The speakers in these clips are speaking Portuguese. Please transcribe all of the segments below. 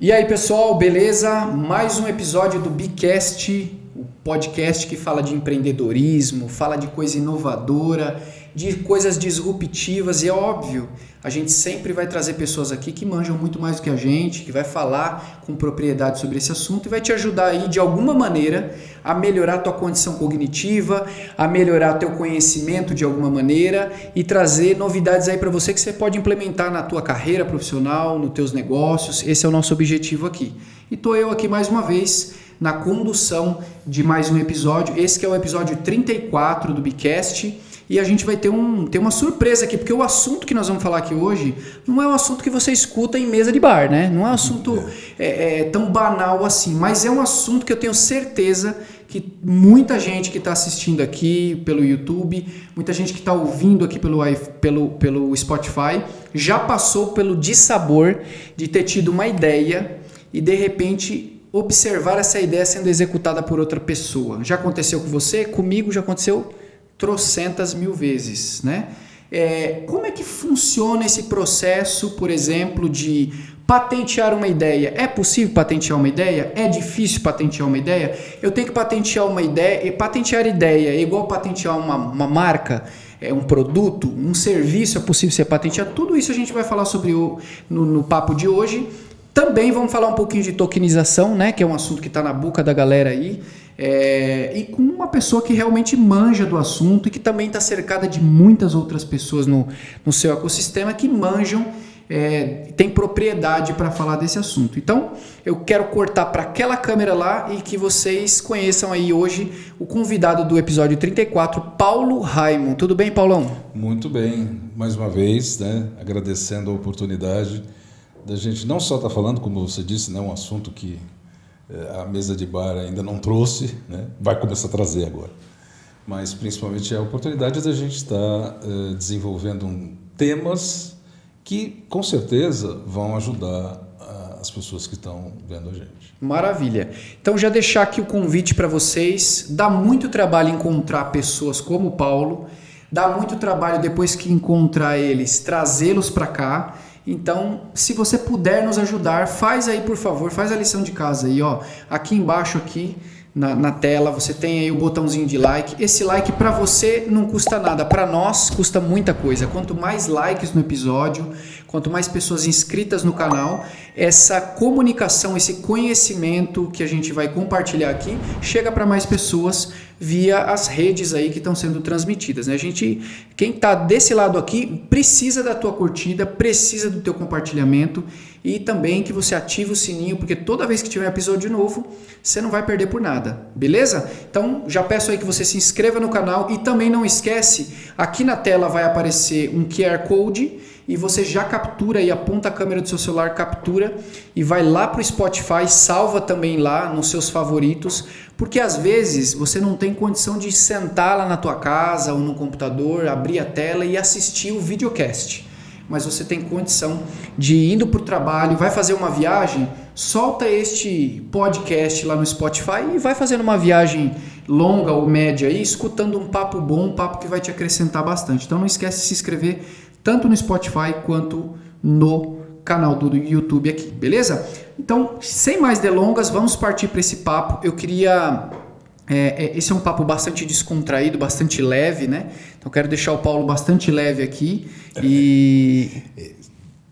E aí pessoal, beleza? Mais um episódio do Bicast, o podcast que fala de empreendedorismo, fala de coisa inovadora, de coisas disruptivas e é óbvio, a gente sempre vai trazer pessoas aqui que manjam muito mais do que a gente, que vai falar com propriedade sobre esse assunto e vai te ajudar aí de alguma maneira a melhorar a tua condição cognitiva, a melhorar teu conhecimento de alguma maneira e trazer novidades aí para você que você pode implementar na tua carreira profissional, nos teus negócios. Esse é o nosso objetivo aqui. E tô eu aqui mais uma vez na condução de mais um episódio. Esse que é o episódio 34 do Bicast. E a gente vai ter uma surpresa aqui, porque o assunto que nós vamos falar aqui hoje não é um assunto que você escuta em mesa de bar, né? Não é um assunto tão banal assim, mas é um assunto que eu tenho certeza que muita gente que está assistindo aqui pelo YouTube, muita gente que está ouvindo aqui pelo Spotify, já passou pelo dissabor de ter tido uma ideia e de repente observar essa ideia sendo executada por outra pessoa. Já aconteceu com você? Comigo já aconteceu trocentas mil vezes, né? Como é que funciona esse processo, por exemplo, de patentear uma ideia? É possível patentear uma ideia? É difícil patentear uma ideia? Eu tenho que patentear uma ideia, e patentear ideia é igual patentear uma marca, um produto, um serviço, é possível ser patenteado? Tudo isso a gente vai falar sobre no papo de hoje. Também vamos falar um pouquinho de tokenização, né? Que é um assunto que está na boca da galera aí. E com uma pessoa que realmente manja do assunto e que também está cercada de muitas outras pessoas no seu ecossistema que manjam, tem propriedade para falar desse assunto. Então eu quero cortar para aquela câmera lá e que vocês conheçam aí hoje o convidado do episódio 34, Paulo Raimon. Tudo bem, Paulão? Muito bem, mais uma vez, né? Agradecendo a oportunidade da gente não só estar falando, como você disse, né? Um assunto que a mesa de bar ainda não trouxe, né? Vai começar a trazer agora. Mas principalmente a oportunidade da gente estar desenvolvendo temas que com certeza vão ajudar as pessoas que estão vendo a gente. Maravilha. Então já deixar aqui o convite para vocês. Dá muito trabalho encontrar pessoas como o Paulo. Dá muito trabalho depois que encontrar eles, trazê-los para cá. Então, se você puder nos ajudar, faz aí, por favor, faz a lição de casa aí, ó. Aqui embaixo, aqui na tela, você tem aí o botãozinho de like. Esse like para você não custa nada, para nós custa muita coisa. Quanto mais likes no episódio, quanto mais pessoas inscritas no canal, essa comunicação, esse conhecimento que a gente vai compartilhar aqui, chega para mais pessoas via as redes aí que estão sendo transmitidas, né? Quem está desse lado aqui precisa da tua curtida, precisa do teu compartilhamento e também que você ative o sininho, porque toda vez que tiver um episódio novo, você não vai perder por nada, beleza? Então já peço aí que você se inscreva no canal e também não esquece, aqui na tela vai aparecer um QR Code e você já captura e aponta a câmera do seu celular, captura e vai lá para o Spotify, salva também lá nos seus favoritos, porque às vezes você não tem condição de sentar lá na tua casa ou no computador, abrir a tela e assistir o videocast. Mas você tem condição de ir indo para o trabalho, vai fazer uma viagem, solta este podcast lá no Spotify e vai fazendo uma viagem longa ou média aí, escutando um papo bom, um papo que vai te acrescentar bastante. Então não esquece de se inscrever tanto no Spotify quanto no canal do YouTube aqui, beleza? Então, sem mais delongas, vamos partir para esse papo. Eu queria... esse é um papo bastante descontraído, bastante leve, né? Então, quero deixar o Paulo bastante leve aqui e...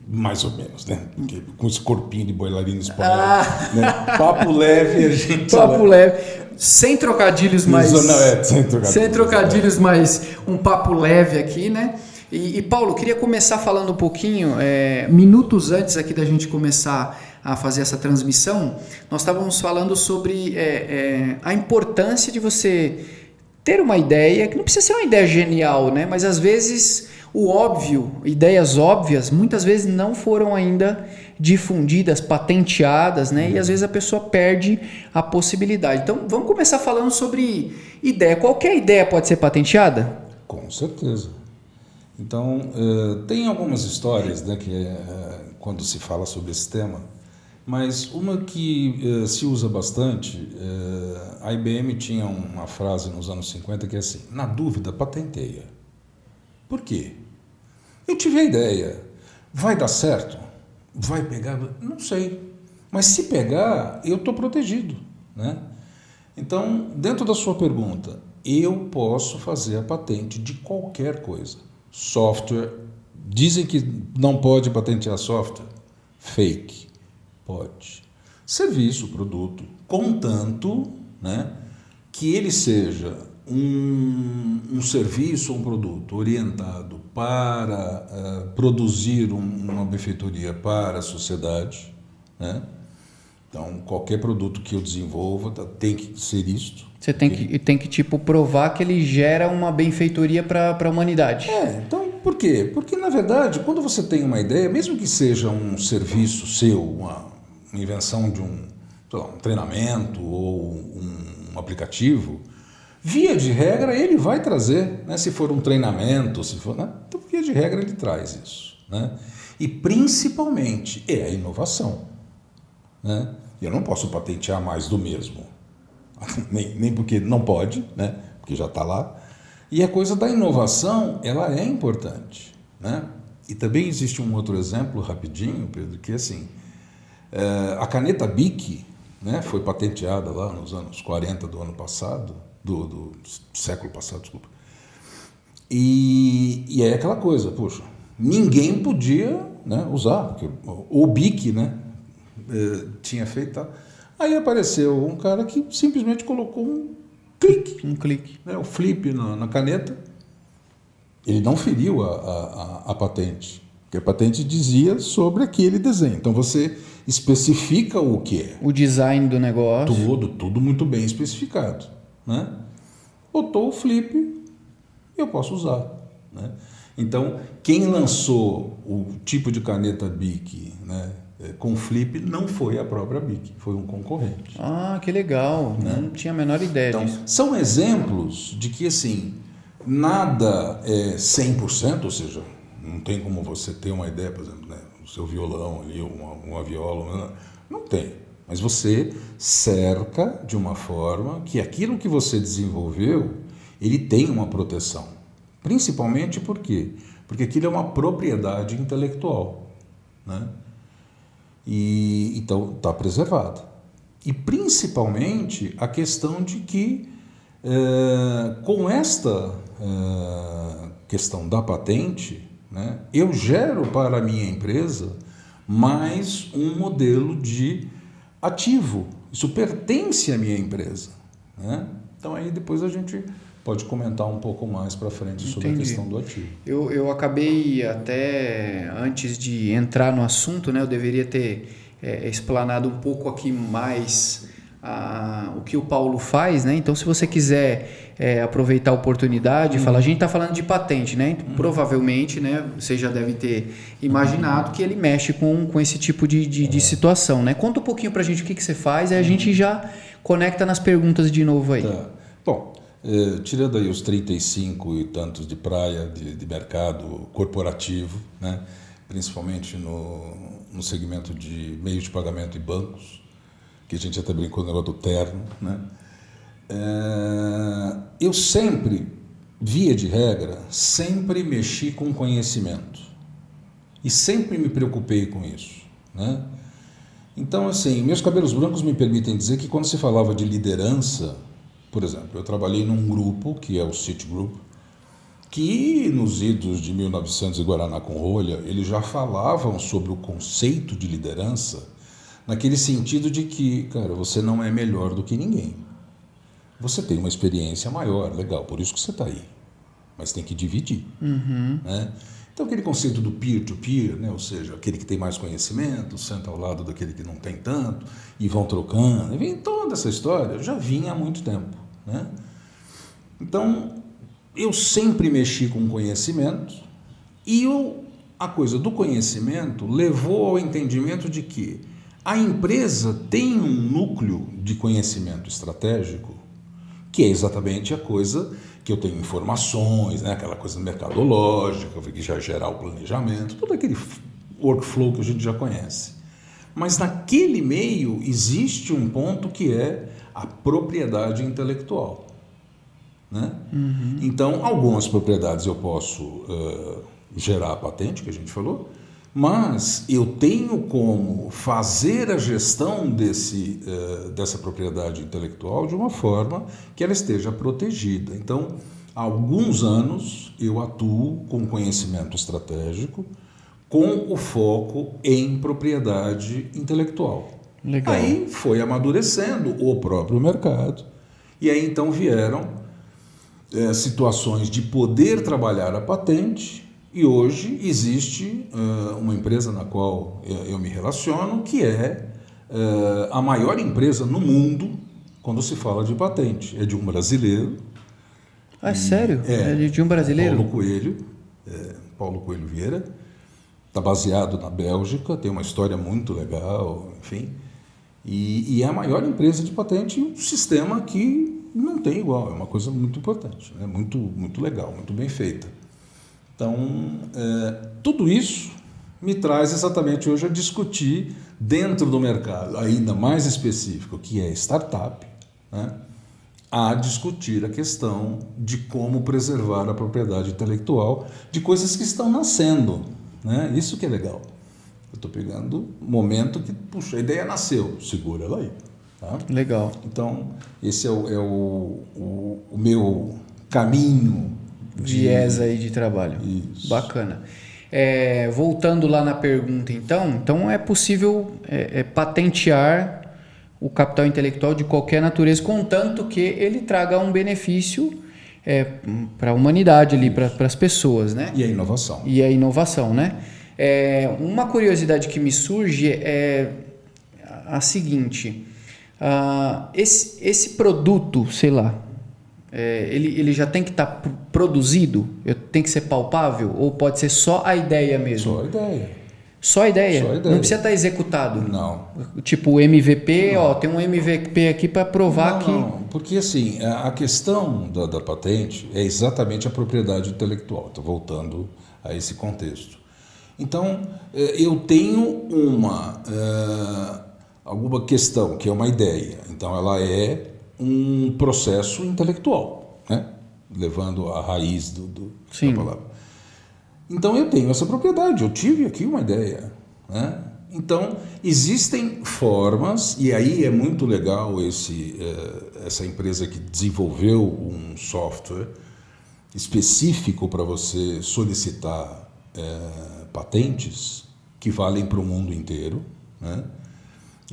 Mais ou menos, né? Porque com esse corpinho de bailarina espanhol, né? Papo leve, a gente... Papo leve, sem trocadilhos, mas... Sem trocadilhos, mas um papo leve aqui, né? E Paulo, queria começar falando um pouquinho, minutos antes aqui da gente começar a fazer essa transmissão, nós estávamos falando sobre a importância de você ter uma ideia, que não precisa ser uma ideia genial, né? Mas às vezes o óbvio, ideias óbvias, muitas vezes não foram ainda difundidas, patenteadas, né? E às vezes a pessoa perde a possibilidade. Então vamos começar falando sobre ideia. Qualquer ideia pode ser patenteada? Com certeza. Então, tem algumas histórias, né, que quando se fala sobre esse tema, mas uma que se usa bastante, a IBM tinha uma frase nos anos 50 que é assim: na dúvida, patenteia. Por quê? Eu tive a ideia, vai dar certo? Vai pegar? Não sei. Mas se pegar, eu estou protegido, né? Então, dentro da sua pergunta, eu posso fazer a patente de qualquer coisa. Software, dizem que não pode patentear software. Fake, pode. Serviço, produto, contanto, né, que ele seja um serviço ou um produto orientado para produzir uma benfeitoria para a sociedade, né? Então, qualquer produto que eu desenvolva tem que ser isto. Você tem que tipo, provar que ele gera uma benfeitoria para a humanidade. Então, por quê? Porque, na verdade, quando você tem uma ideia, mesmo que seja um serviço seu, uma invenção de um treinamento ou um aplicativo, via de regra ele vai trazer, né? Se for um treinamento, se for, né? Então, via de regra ele traz isso, né? E, principalmente, é a inovação, né? Eu não posso patentear mais do mesmo, nem porque não pode, né? Porque já está lá. E a coisa da inovação, ela é importante, né? E também existe um outro exemplo, rapidinho, Pedro, que assim, a caneta Bic, né, foi patenteada lá nos anos 40 do ano passado, do século passado, desculpa. E é aquela coisa, poxa, ninguém podia, né, usar, porque o Bic, né, tinha feito. Aí apareceu um cara que simplesmente colocou um clique, né, o flip na caneta. Ele não feriu a patente, porque a patente dizia sobre aquele desenho. Então você especifica o que é. O design do negócio. Tudo muito bem especificado, né? Botou o flip, eu posso usar, né? Então, quem lançou o tipo de caneta Bic, né, com flip não foi a própria Bic, foi um concorrente. Ah, que legal, né? Não tinha a menor ideia disso. São exemplos de que, assim, nada é 100%, ou seja, não tem como você ter uma ideia, por exemplo, né, o seu violão ali, uma viola, não tem. Mas você cerca de uma forma que aquilo que você desenvolveu, ele tem uma proteção. Principalmente por quê? Porque aquilo é uma propriedade intelectual, né? E então está preservada. E principalmente a questão de que com esta questão da patente, né, eu gero para a minha empresa mais um modelo de ativo. Isso pertence à minha empresa, né? Então aí depois a gente pode comentar um pouco mais para frente sobre a questão do ativo. Eu acabei até, antes de entrar no assunto, né, eu deveria ter explanado um pouco aqui mais o que o Paulo faz, né? Então, se você quiser aproveitar a oportunidade, falar, a gente está falando de patente, né? Então, provavelmente, né, você já deve ter imaginado que ele mexe com esse tipo de situação, né? Conta um pouquinho para a gente o que você faz, aí a gente já conecta nas perguntas de novo aí. Tá. Bom, tirando aí os 35 e tantos de praia, de mercado corporativo, né? Principalmente no segmento de meios de pagamento e bancos, que a gente até brincou no negócio do terno, né? Eu sempre, via de regra, sempre mexi com conhecimento e sempre me preocupei com isso, né? Então, assim, meus cabelos brancos me permitem dizer que quando se falava de liderança, por exemplo, eu trabalhei num grupo, que é o Citigroup, que nos idos de 1900 e Guaraná com rolha, eles já falavam sobre o conceito de liderança naquele sentido de que, cara, você não é melhor do que ninguém. Você tem uma experiência maior, legal, por isso que você está aí. Mas tem que dividir. Né? Então, aquele conceito do peer-to-peer, né? Ou seja, aquele que tem mais conhecimento, senta ao lado daquele que não tem tanto, e vão trocando. E toda essa história já vinha há muito tempo. Né? Então, eu sempre mexi com conhecimento e a coisa do conhecimento levou ao entendimento de que a empresa tem um núcleo de conhecimento estratégico que é exatamente a coisa que eu tenho informações, né? Aquela coisa mercadológica, que já gerar o planejamento, todo aquele workflow que a gente já conhece. Mas naquele meio existe um ponto que é a propriedade intelectual. Né? Então, algumas propriedades eu posso gerar a patente, que a gente falou, Mas eu tenho como fazer a gestão dessa propriedade intelectual de uma forma que ela esteja protegida. Então, há alguns anos eu atuo com conhecimento estratégico, com o foco em propriedade intelectual. Legal. Aí foi amadurecendo o próprio mercado, e aí então vieram situações de poder trabalhar a patente. E hoje existe uma empresa na qual eu me relaciono, que é a maior empresa no mundo quando se fala de patente. É de um brasileiro. Ah, sério? É de um brasileiro? Paulo Coelho Vieira. Está baseado na Bélgica, tem uma história muito legal, enfim. E é a maior empresa de patente em um sistema que não tem igual. É uma coisa muito importante, né? Muito, muito legal, muito bem feita. Então, tudo isso me traz exatamente hoje a discutir dentro do mercado, ainda mais específico, que é startup, né, a discutir a questão de como preservar a propriedade intelectual de coisas que estão nascendo, né? Isso que é legal. Eu estou pegando o momento que, puxa, a ideia nasceu, segura ela aí. Tá? Legal. Então, esse é o meu caminho. Viés aí de trabalho. Isso. Bacana. Voltando lá na pergunta, então é possível patentear o capital intelectual de qualquer natureza, contanto que ele traga um benefício para a humanidade ali, para as pessoas, né? E a inovação. E a inovação, né? Uma curiosidade que me surge é a seguinte: esse produto, sei lá, ele já tem que estar produzido? Tem que ser palpável? Ou pode ser só a ideia mesmo? Só a ideia. Só a ideia? Só a ideia. Não precisa estar executado? Não. Tipo o MVP, tem um MVP aqui para provar que... Não, porque assim, a questão da patente é exatamente a propriedade intelectual. Estou voltando a esse contexto. Então, eu tenho alguma questão, que é uma ideia. Então, ela é um processo intelectual, né? Levando a raiz da palavra. Então, eu tenho essa propriedade, eu tive aqui uma ideia, né? Então, existem formas, e aí é muito legal essa empresa que desenvolveu um software específico para você solicitar patentes que valem para o mundo inteiro, né?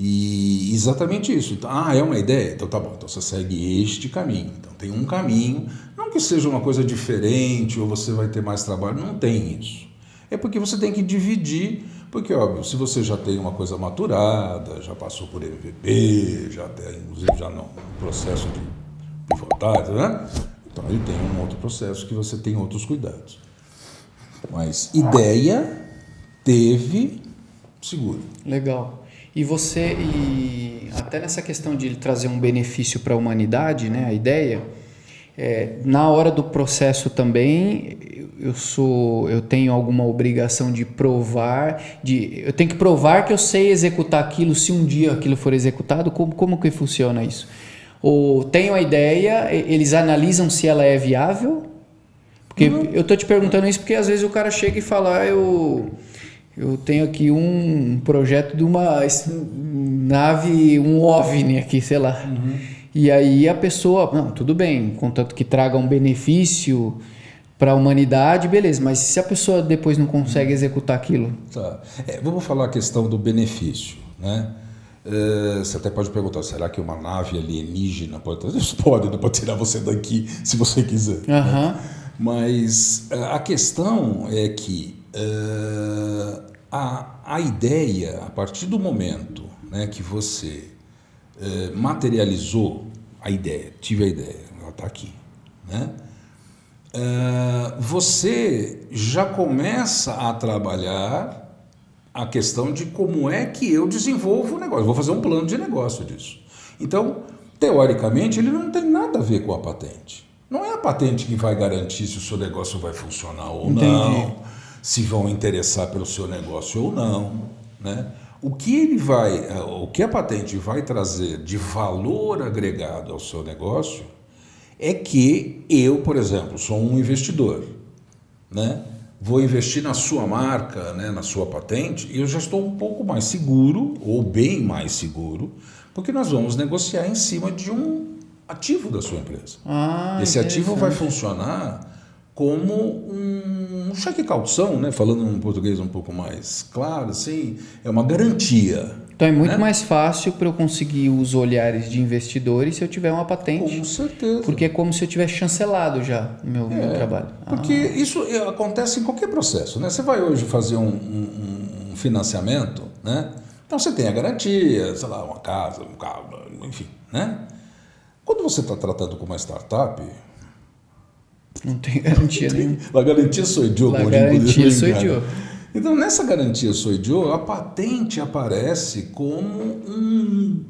E exatamente isso. Então, é uma ideia? Então tá bom, então você segue este caminho. Então tem um caminho, não que seja uma coisa diferente ou você vai ter mais trabalho, não tem isso. É porque você tem que dividir, porque óbvio, se você já tem uma coisa maturada, já passou por MVP, já tem, inclusive já no processo de pivotagem, né? Então ele tem um outro processo que você tem outros cuidados. Mas ideia teve, seguro. Legal. E até nessa questão de trazer um benefício para a humanidade, né, a ideia, na hora do processo também eu tenho alguma obrigação de provar, eu tenho que provar que eu sei executar aquilo se um dia aquilo for executado. Como que funciona isso? Ou tenho a ideia, eles analisam se ela é viável? Porque eu tô te perguntando isso porque às vezes o cara chega e fala, eu tenho aqui um projeto de uma nave, um OVNI aqui, sei lá. Uhum. E aí a pessoa, não, tudo bem, contanto que traga um benefício para a humanidade, beleza. Mas se a pessoa depois não consegue executar aquilo? Tá. Vamos falar a questão do benefício, né? Você até pode perguntar, será que uma nave alienígena pode trazer? Pode, não pode tirar você daqui se você quiser. Uhum. Né? Mas a questão é que a ideia, a partir do momento, né, que você materializou a ideia, tive a ideia, ela está aqui, né? Você já começa a trabalhar a questão de como é que eu desenvolvo o negócio. Eu vou fazer um plano de negócio disso. Então, teoricamente, ele não tem nada a ver com a patente. Não é a patente que vai garantir se o seu negócio vai funcionar ou não, se vão interessar pelo seu negócio ou não, né? O que a patente vai trazer de valor agregado ao seu negócio é que eu, por exemplo, sou um investidor, né? vou investir na sua marca, né, na sua patente, e eu já estou um pouco mais seguro, ou bem mais seguro, porque nós vamos negociar em cima de um ativo da sua empresa. Esse ativo vai funcionar como um cheque caução, né? Falando um português um pouco mais claro, assim, é uma garantia. Então é muito mais fácil para eu conseguir os olhares de investidores se eu tiver uma patente. Com certeza. Porque é como se eu tivesse chancelado já o meu trabalho. Porque isso acontece em qualquer processo, né? Você vai hoje fazer um financiamento, né? Então você tem a garantia, sei lá, uma casa, um carro, enfim, né? Quando você está tratando com uma startup... Não tem garantia nenhuma. A garantia sou eu. A garantia sou eu. Então, nessa garantia sou eu, a patente aparece como um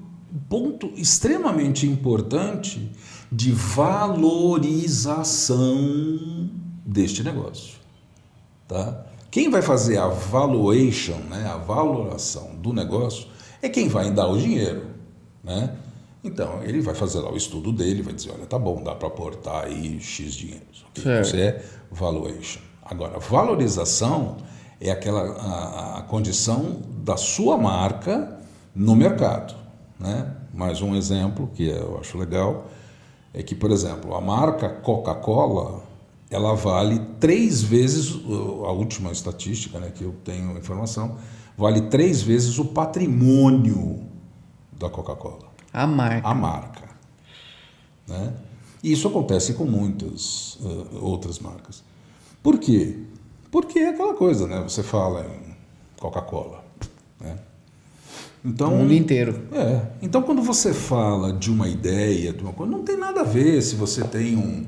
ponto extremamente importante de valorização deste negócio. Tá? Quem vai fazer a valuation, né, a valoração do negócio, é quem vai dar o dinheiro, né? Então, ele vai fazer lá o estudo dele, vai dizer, olha, tá bom, dá para aportar aí X dinheiro. Okay? Isso é valuation. Agora, valorização é a condição da sua marca no mercado, né? Mais um exemplo que eu acho legal é que, por exemplo, a marca Coca-Cola, ela vale 3 vezes, a última estatística, né, que eu tenho informação, vale 3 vezes o patrimônio da Coca-Cola. A marca. A marca. Né? E isso acontece com muitas outras marcas. Por quê? Porque é aquela coisa, né? Você fala em Coca-Cola. Né? Então, o mundo inteiro. Então, quando você fala de uma ideia, de uma coisa, não tem nada a ver se você tem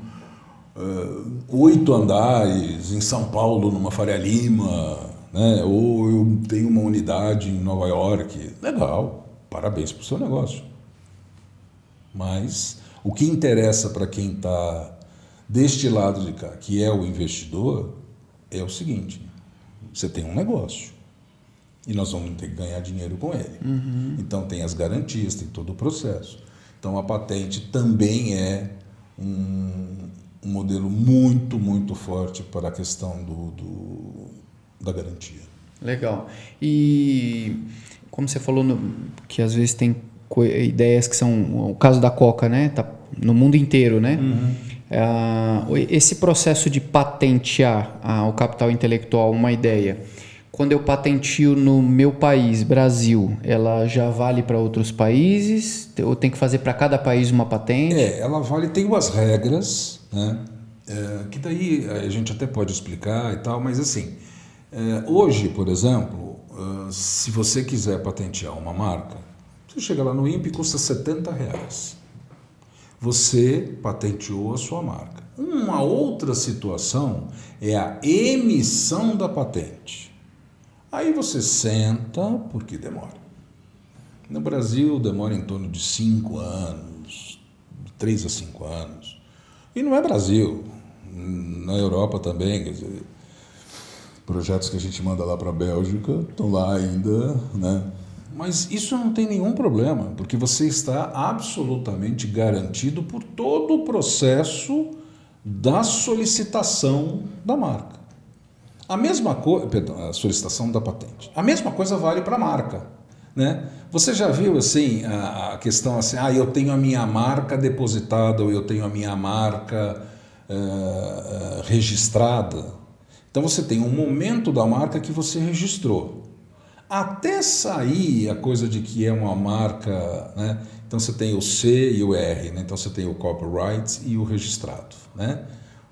8 andares em São Paulo, numa Faria Lima, né? Ou eu tenho uma unidade em Nova York. Legal, parabéns para o seu negócio. Mas o que interessa para quem está deste lado de cá, que é o investidor, é o seguinte: você tem um negócio e nós vamos ter que ganhar dinheiro com ele. Uhum. Então tem as garantias, tem todo o processo. Então a patente também é um modelo muito, muito forte para a questão da garantia. Legal. E como você falou que às vezes tem ideias que são o caso da Coca, né? Tá no mundo inteiro, né? Uhum. Esse processo de patentear o capital intelectual, uma ideia, quando eu patentio no meu país, Brasil, ela já vale para outros países? Ou tem que fazer para cada país uma patente? Ela vale, tem umas regras, né? Que daí a gente até pode explicar e tal, mas assim, hoje, por exemplo, se você quiser patentear uma marca, você chega lá no INPE, custa R$70. Você patenteou a sua marca. Uma outra situação é a emissão da patente. Aí você senta, porque demora. No Brasil demora em torno de 5 anos, 3 a 5 anos. E não é Brasil. Na Europa também, quer dizer, projetos que a gente manda lá para a Bélgica estão lá ainda, né? Mas isso não tem nenhum problema, porque você está absolutamente garantido por todo o processo da solicitação da marca. A mesma coisa, a solicitação da patente. A mesma coisa vale para a marca, né? Você já viu assim a questão assim, eu tenho a minha marca depositada ou eu tenho a minha marca registrada? Então você tem um momento da marca que você registrou. Até sair a coisa de que é uma marca, né? Então você tem o C e o R, né? Então você tem o copyright e o registrado, né?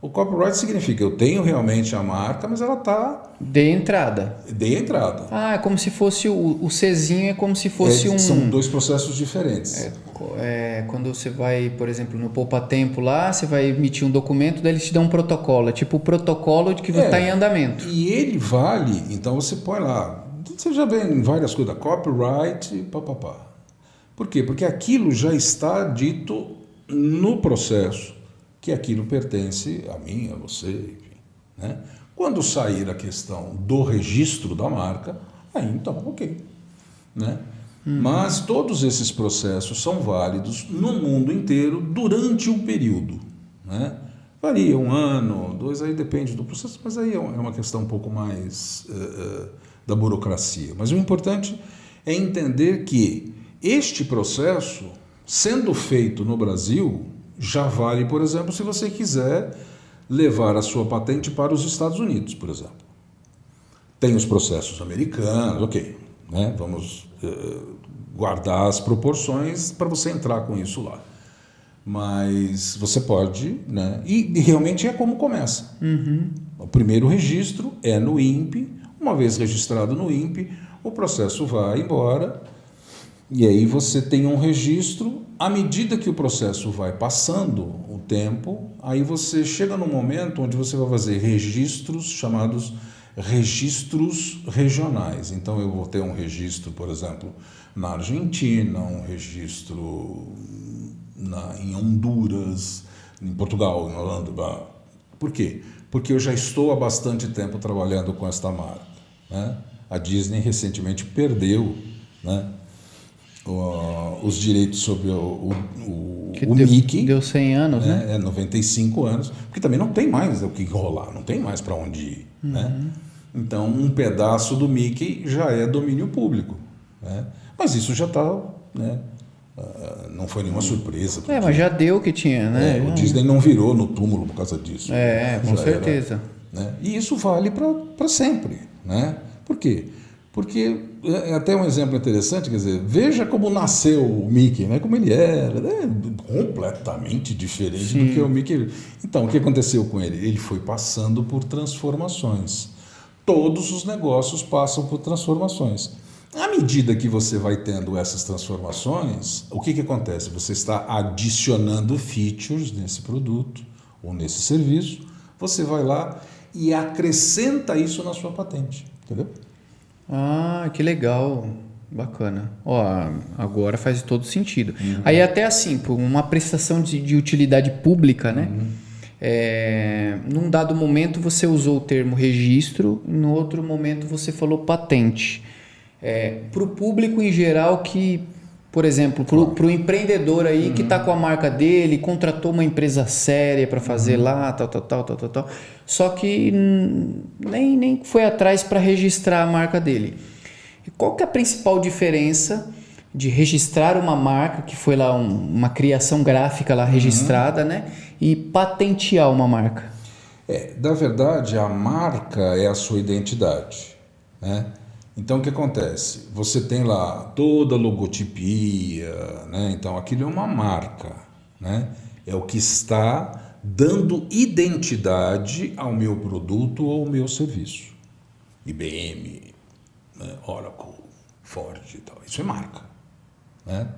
O copyright significa eu tenho realmente a marca, mas ela está... De entrada. De entrada. É como se fosse o Czinho, é como se fosse São 2 processos diferentes. Quando você vai, por exemplo, no Poupa Tempo lá, você vai emitir um documento, daí eles te dão um protocolo, é tipo o protocolo de que está em andamento. E ele vale, então você põe lá, você já vê em várias coisas, copyright, papapá. Por quê? Porque aquilo já está dito no processo, que aquilo pertence a mim, a você, enfim, né? Quando sair a questão do registro da marca, aí então, ok, né? Mas todos esses processos são válidos no mundo inteiro durante um período, né? Varia 1 ano, 2, aí depende do processo, mas aí é uma questão um pouco mais da burocracia. Mas o importante é entender que este processo, sendo feito no Brasil, já vale, por exemplo, se você quiser levar a sua patente para os Estados Unidos, por exemplo. Tem os processos americanos, ok, né? Vamos guardar as proporções para você entrar com isso lá. Mas você pode, né? E realmente é como começa. O primeiro registro é no INPE. Uma vez registrado no INPE, o processo vai embora e aí você tem um registro. À medida que o processo vai passando o tempo, aí você chega num momento onde você vai fazer registros chamados registros regionais. Então eu vou ter um registro, por exemplo, na Argentina, um registro em Honduras, em Portugal, em Holanda. Por quê? Porque eu já estou há bastante tempo trabalhando com esta marca, né? A Disney recentemente perdeu, né, os direitos sobre o Mickey. Deu 100 anos, né? 95 anos, porque também não tem mais o que rolar, não tem mais para onde ir, né? Então, um pedaço do Mickey já é domínio público, né? Mas isso já está, né? Não foi nenhuma surpresa. Mas já deu o que tinha, né? O Disney não virou no túmulo por causa disso. Com certeza. Né? E isso vale para sempre, né? Por quê? Porque é até um exemplo interessante, quer dizer, veja como nasceu o Mickey, né? Como ele era, né? Completamente diferente do que o Mickey. Então, o que aconteceu com ele? Ele foi passando por transformações. Todos os negócios passam por transformações. À medida que você vai tendo essas transformações, o que acontece? Você está adicionando features nesse produto ou nesse serviço, você vai lá e acrescenta isso na sua patente, entendeu? Ah, que legal, bacana. Agora faz todo sentido. Aí até assim, por uma prestação de utilidade pública, né? Num dado momento você usou o termo registro, no outro momento você falou patente. Para o público em geral que, por exemplo, para o empreendedor aí que está com a marca dele, contratou uma empresa séria para fazer lá, tal. Só que nem foi atrás para registrar a marca dele. E qual que é a principal diferença de registrar uma marca, que foi lá uma criação gráfica lá registrada, né? E patentear uma marca? Na verdade, a marca é a sua identidade, né? Então, o que acontece? Você tem lá toda a logotipia, né? Então, aquilo é uma marca, né? É o que está dando identidade ao meu produto ou ao meu serviço. IBM, né? Oracle, Ford e tal. Isso é marca, né?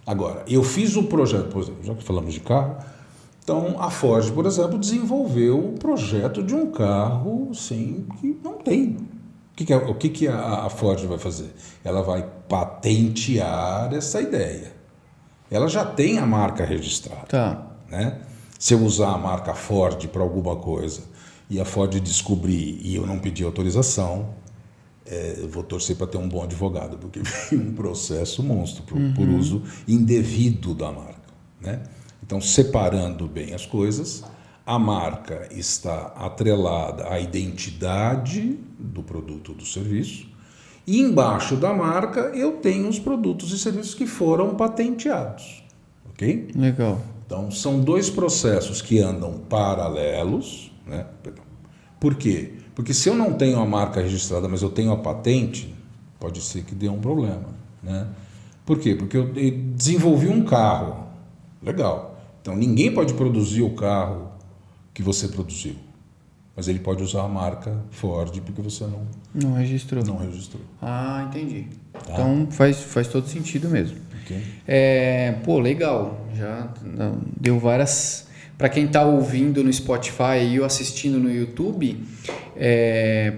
Agora, eu fiz o projeto, por exemplo, já que falamos de carro, então a Ford, por exemplo, desenvolveu um projeto de um carro, assim, que não tem. O que a Ford vai fazer? Ela vai patentear essa ideia. Ela já tem a marca registrada. Tá. Né? Se eu usar a marca Ford para alguma coisa e a Ford descobrir e eu não pedir autorização, eu vou torcer para ter um bom advogado, porque vem um processo monstro por uso indevido da marca. Né? Então, separando bem as coisas, a marca está atrelada à identidade do produto ou do serviço e embaixo da marca eu tenho os produtos e serviços que foram patenteados, ok? Legal. Então são dois processos que andam paralelos, né? Por quê? Porque se eu não tenho a marca registrada, mas eu tenho a patente, pode ser que dê um problema, né? Por quê? Porque eu desenvolvi um carro, legal. Então ninguém pode produzir o carro que você produziu, mas ele pode usar a marca Ford porque você não registrou. Não registrou. Ah, entendi. Tá. Então faz todo sentido mesmo. Okay. Legal. Já deu várias. Para quem está ouvindo no Spotify ou assistindo no YouTube,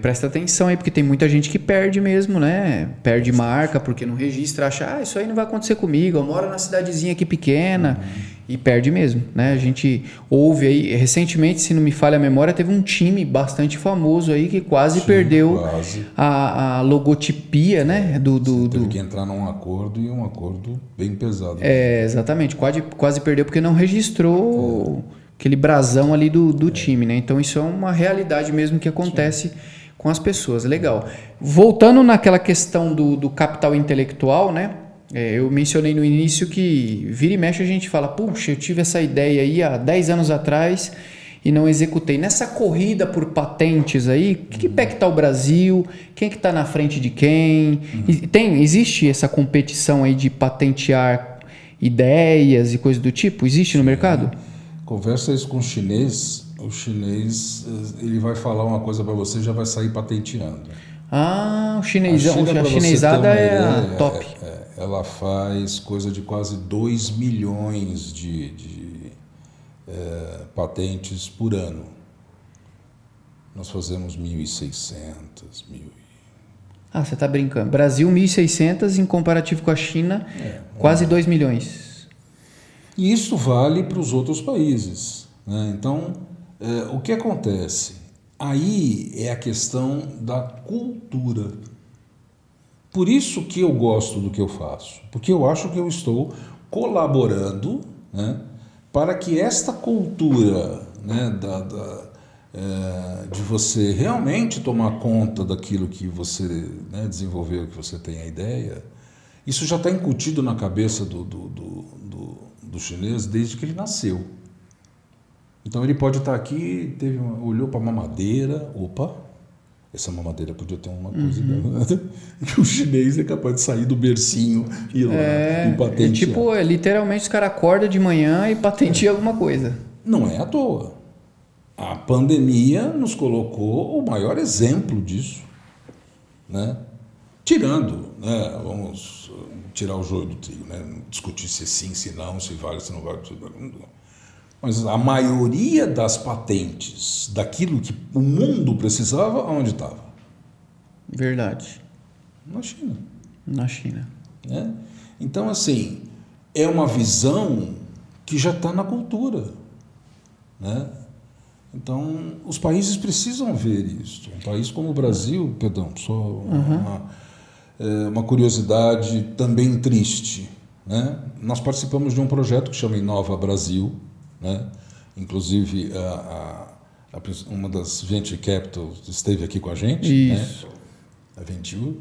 presta atenção aí, porque tem muita gente que perde mesmo, né? Perde marca porque não registra, acha, isso aí não vai acontecer comigo, eu moro na cidadezinha aqui pequena. E perde mesmo, né? A gente ouve aí, recentemente, se não me falha a memória, teve um time bastante famoso aí que quase perdeu a logotipia, né? Teve que entrar num acordo, e um acordo bem pesado. Exatamente, quase perdeu porque não registrou aquele brasão ali do time, né? Então isso é uma realidade mesmo que acontece com as pessoas. Legal. Voltando naquela questão do capital intelectual, né? Eu mencionei no início que vira e mexe a gente fala, puxa, eu tive essa ideia aí há 10 anos atrás e não executei. Nessa corrida por patentes aí, que pé que está o Brasil? Quem que está na frente de quem? Existe essa competição aí de patentear ideias e coisas do tipo? Existe no mercado? Conversa isso com o chinês ele vai falar uma coisa para você e já vai sair patenteando. A chinesada é a top. Ela faz coisa de quase 2 milhões de patentes por ano. Nós fazemos 1.600, 1.000. Você está brincando. Brasil 1.600 em comparativo com a China, quase 2 milhões. E isso vale para os outros países, né? Então, o que acontece? Aí é a questão da cultura. Por isso que eu gosto do que eu faço, porque eu acho que eu estou colaborando, né, para que esta cultura, né, de você realmente tomar conta daquilo que você, né, desenvolveu, que você tem a ideia, isso já está incutido na cabeça do chinês desde que ele nasceu. Então ele pode estar aqui, olhou para uma mamadeira, essa mamadeira podia ter uma coisa dela, né? Que o chinês é capaz de sair do bercinho e ir lá e patentear. Literalmente os caras acordam de manhã e patenteiam alguma coisa. Não é à toa. A pandemia nos colocou o maior exemplo disso, né? Tirando, né? Vamos tirar o joio do trigo, né? Discutir se sim, se não, se vale, se não vale. Mas a maioria das patentes daquilo que o mundo precisava, onde estava? Verdade. Na China. Na China. Né? Então, assim, é uma visão que já está na cultura, né? Então, os países precisam ver isso. Um país como o Brasil, só uma curiosidade também triste, né? Nós participamos de um projeto que chama Inova Brasil, né? Inclusive uma das Venture Capital esteve aqui com a gente, isso. Né? A Venture.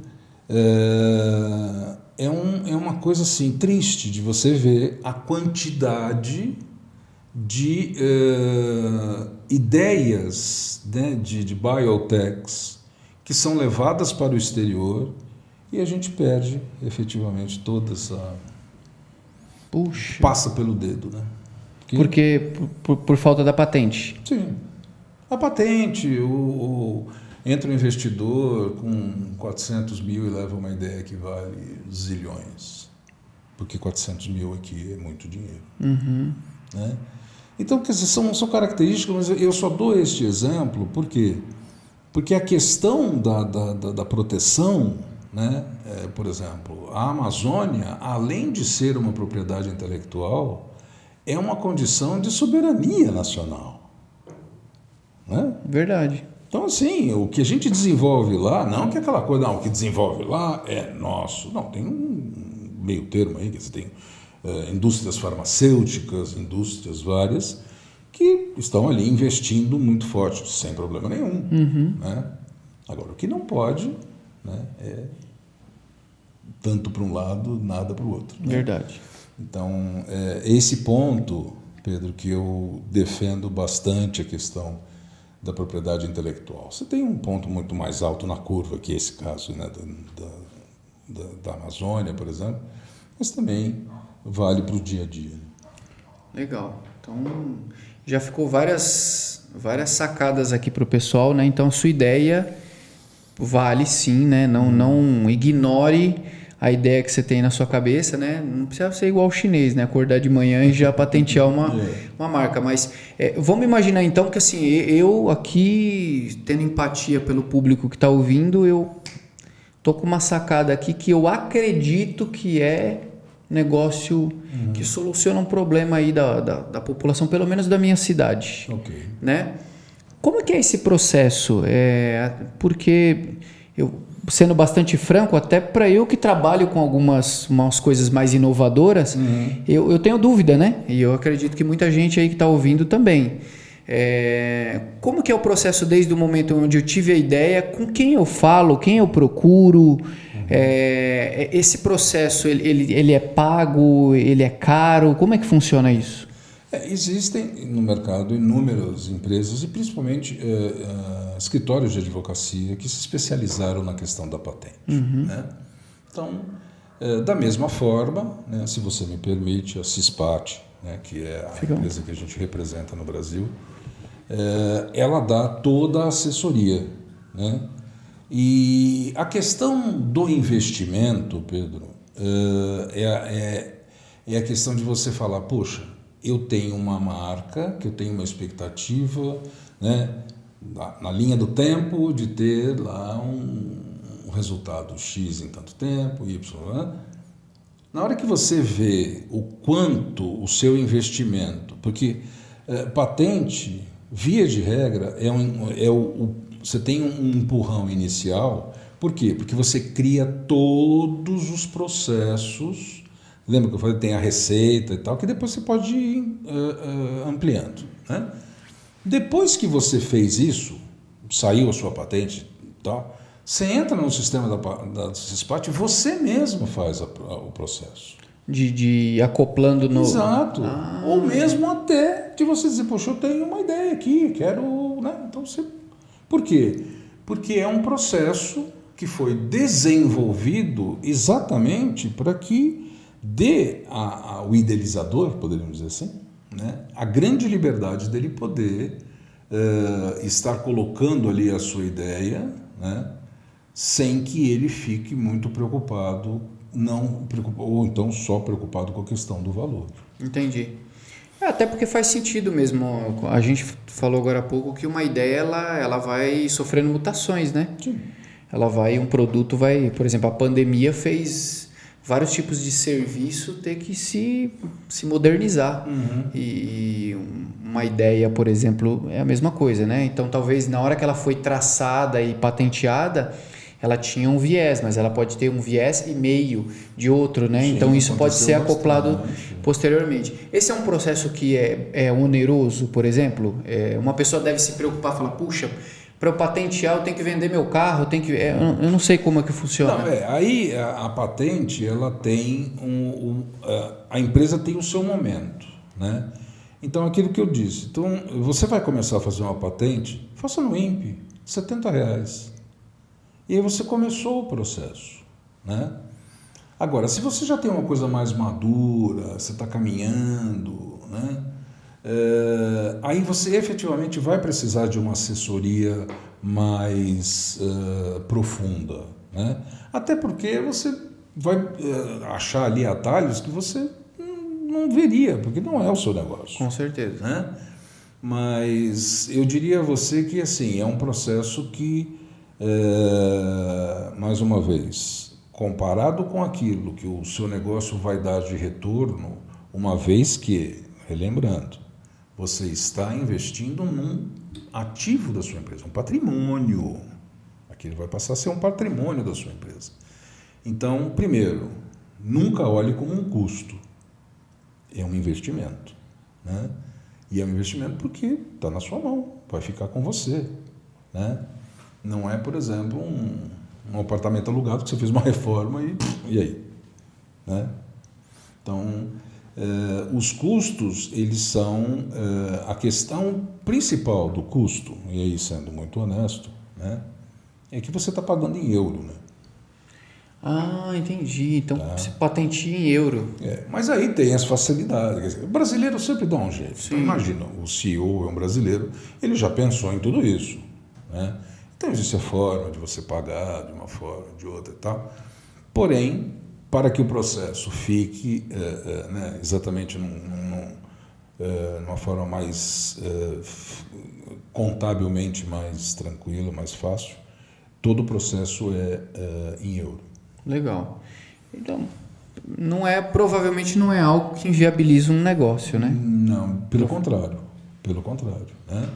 É uma coisa assim triste de você ver a quantidade de ideias, né, de biotechs que são levadas para o exterior e a gente perde efetivamente toda essa... Puxa. Passa pelo dedo, né? Porque por falta da patente. Sim. A patente, entra um investidor com 400 mil e leva uma ideia que vale zilhões. Porque 400 mil aqui é muito dinheiro. Né? Então, quer dizer, são características, mas eu só dou este exemplo, por quê? Porque a questão da proteção, né? Por exemplo, a Amazônia, além de ser uma propriedade intelectual, é uma condição de soberania nacional. Né? Verdade. Então, assim, o que a gente desenvolve lá, não que aquela coisa, o que desenvolve lá é nosso. Não, tem um meio termo aí, que você tem indústrias farmacêuticas, indústrias várias, que estão ali investindo muito forte, sem problema nenhum. Né? Agora, o que não pode, né, é tanto para um lado, nada para o outro. Né? Verdade. Então, esse ponto, Pedro, que eu defendo bastante a questão da propriedade intelectual. Você tem um ponto muito mais alto na curva, que é esse caso, né, da Amazônia, por exemplo, mas também vale para o dia a dia. Legal. Então, já ficou várias sacadas aqui para o pessoal, né? Então, a sua ideia vale sim, né? Não ignore a ideia que você tem na sua cabeça, né? Não precisa ser igual o chinês, né? Acordar de manhã e já patentear uma marca. Mas vamos imaginar então que assim, eu aqui, tendo empatia pelo público que está ouvindo, eu tô com uma sacada aqui que eu acredito que é negócio que soluciona um problema aí da população, pelo menos da minha cidade. Ok. Né? Como é que é esse processo? Porque sendo bastante franco, até para eu que trabalho com umas coisas mais inovadoras, eu tenho dúvida, né? E eu acredito que muita gente aí que está ouvindo também. Como que é o processo desde o momento onde eu tive a ideia, com quem eu falo, quem eu procuro? Esse processo, ele é pago, ele é caro? Como é que funciona isso? Existem no mercado inúmeras empresas e principalmente escritórios de advocacia que se especializaram na questão da patente. Né? Então, da mesma forma, né, se você me permite, a CISPAT, né, que é a empresa que a gente representa no Brasil, ela dá toda a assessoria. Né? E a questão do investimento, Pedro, é a questão de você falar, poxa, eu tenho uma marca, que eu tenho uma expectativa, né, na linha do tempo de ter lá um resultado X em tanto tempo, Y. Né? Na hora que você vê o quanto o seu investimento, porque patente, via de regra, você tem um empurrão inicial. Por quê? Porque você cria todos os processos. Lembra que eu falei que tem a receita e tal, que depois você pode ir ampliando. Né? Depois que você fez isso, saiu a sua patente e tal, você entra no sistema da CISPAT e você mesmo faz o processo. De acoplando no... Exato. Ou mesmo até de você dizer, poxa, eu tenho uma ideia aqui, quero... Né? Então você... Por quê? Porque é um processo que foi desenvolvido exatamente para que dê ao idealizador, poderíamos dizer assim, né, a grande liberdade dele poder estar colocando ali a sua ideia, né, sem que ele fique muito preocupado, ou então só preocupado com a questão do valor. Entendi. Até porque faz sentido mesmo. A gente falou agora há pouco que uma ideia ela vai sofrendo mutações, né? Sim. Um produto vai, por exemplo, a pandemia fez vários tipos de serviço ter que se modernizar. E uma ideia, por exemplo, é a mesma coisa, né? Então, talvez na hora que ela foi traçada e patenteada, ela tinha um viés, mas ela pode ter um viés e meio de outro, né? Sim, então, isso pode ser acoplado posteriormente. Esse é um processo que é oneroso, por exemplo? Uma pessoa deve se preocupar, falar, puxa, para eu patentear eu tenho que vender meu carro, eu não sei como é que funciona. Não, aí a patente, ela tem a empresa tem o seu momento, né? Então, aquilo que eu disse, então, você vai começar a fazer uma patente, faça no INPE, R$70. E aí você começou o processo, né? Agora, se você já tem uma coisa mais madura, você está caminhando, né? Aí você efetivamente vai precisar de uma assessoria mais profunda, né? Até porque você vai achar ali atalhos que você não veria, porque não é o seu negócio. Com certeza. Né? Mas eu diria a você que assim, é um processo que, mais uma vez, comparado com aquilo que o seu negócio vai dar de retorno, uma vez que, relembrando, você está investindo num ativo da sua empresa, um patrimônio. Aquilo vai passar a ser um patrimônio da sua empresa. Então, primeiro, nunca olhe como um custo. É um investimento. Né? E é um investimento porque está na sua mão, vai ficar com você. Né? Não é, por exemplo, um apartamento alugado que você fez uma reforma e aí? Né? Então, os custos, eles são a questão principal do custo, e aí sendo muito honesto, né, é que você está pagando em euro. Né? Ah, entendi. Então você patenteia em euro. Mas aí tem as facilidades. O brasileiro sempre dá um jeito. Então, imagina, o CEO é um brasileiro, ele já pensou em tudo isso. Né? Então existe a forma de você pagar de uma forma, de outra e tal. Porém, para que o processo fique né, exatamente numa forma mais contabilmente mais tranquila, mais fácil, todo o processo é em euro. Legal. Então, provavelmente não é algo que inviabiliza um negócio, né? Não, pelo contrário. Né?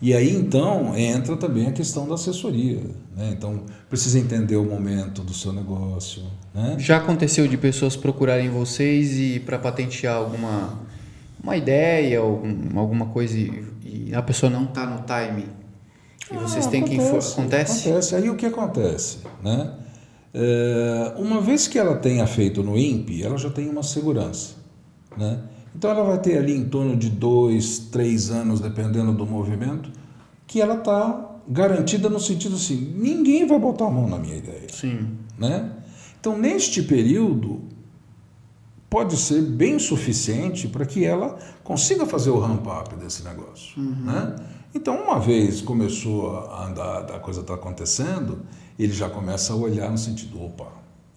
E aí, então, entra também a questão da assessoria, né? Então, precisa entender o momento do seu negócio, né? Já aconteceu de pessoas procurarem vocês e para patentear uma ideia, alguma coisa e a pessoa não está no timing? E vocês têm que... Acontece? Acontece. Aí o que acontece, né? Uma vez que ela tenha feito no INPE, ela já tem uma segurança, né? Então ela vai ter ali em torno de 2, 3 anos, dependendo do movimento, que ela está garantida no sentido assim, ninguém vai botar a mão na minha ideia. Sim. Né? Então, neste período, pode ser bem suficiente para que ela consiga fazer o ramp-up desse negócio. Né? Então, uma vez começou a andar, a coisa está acontecendo, ele já começa a olhar no sentido, opa,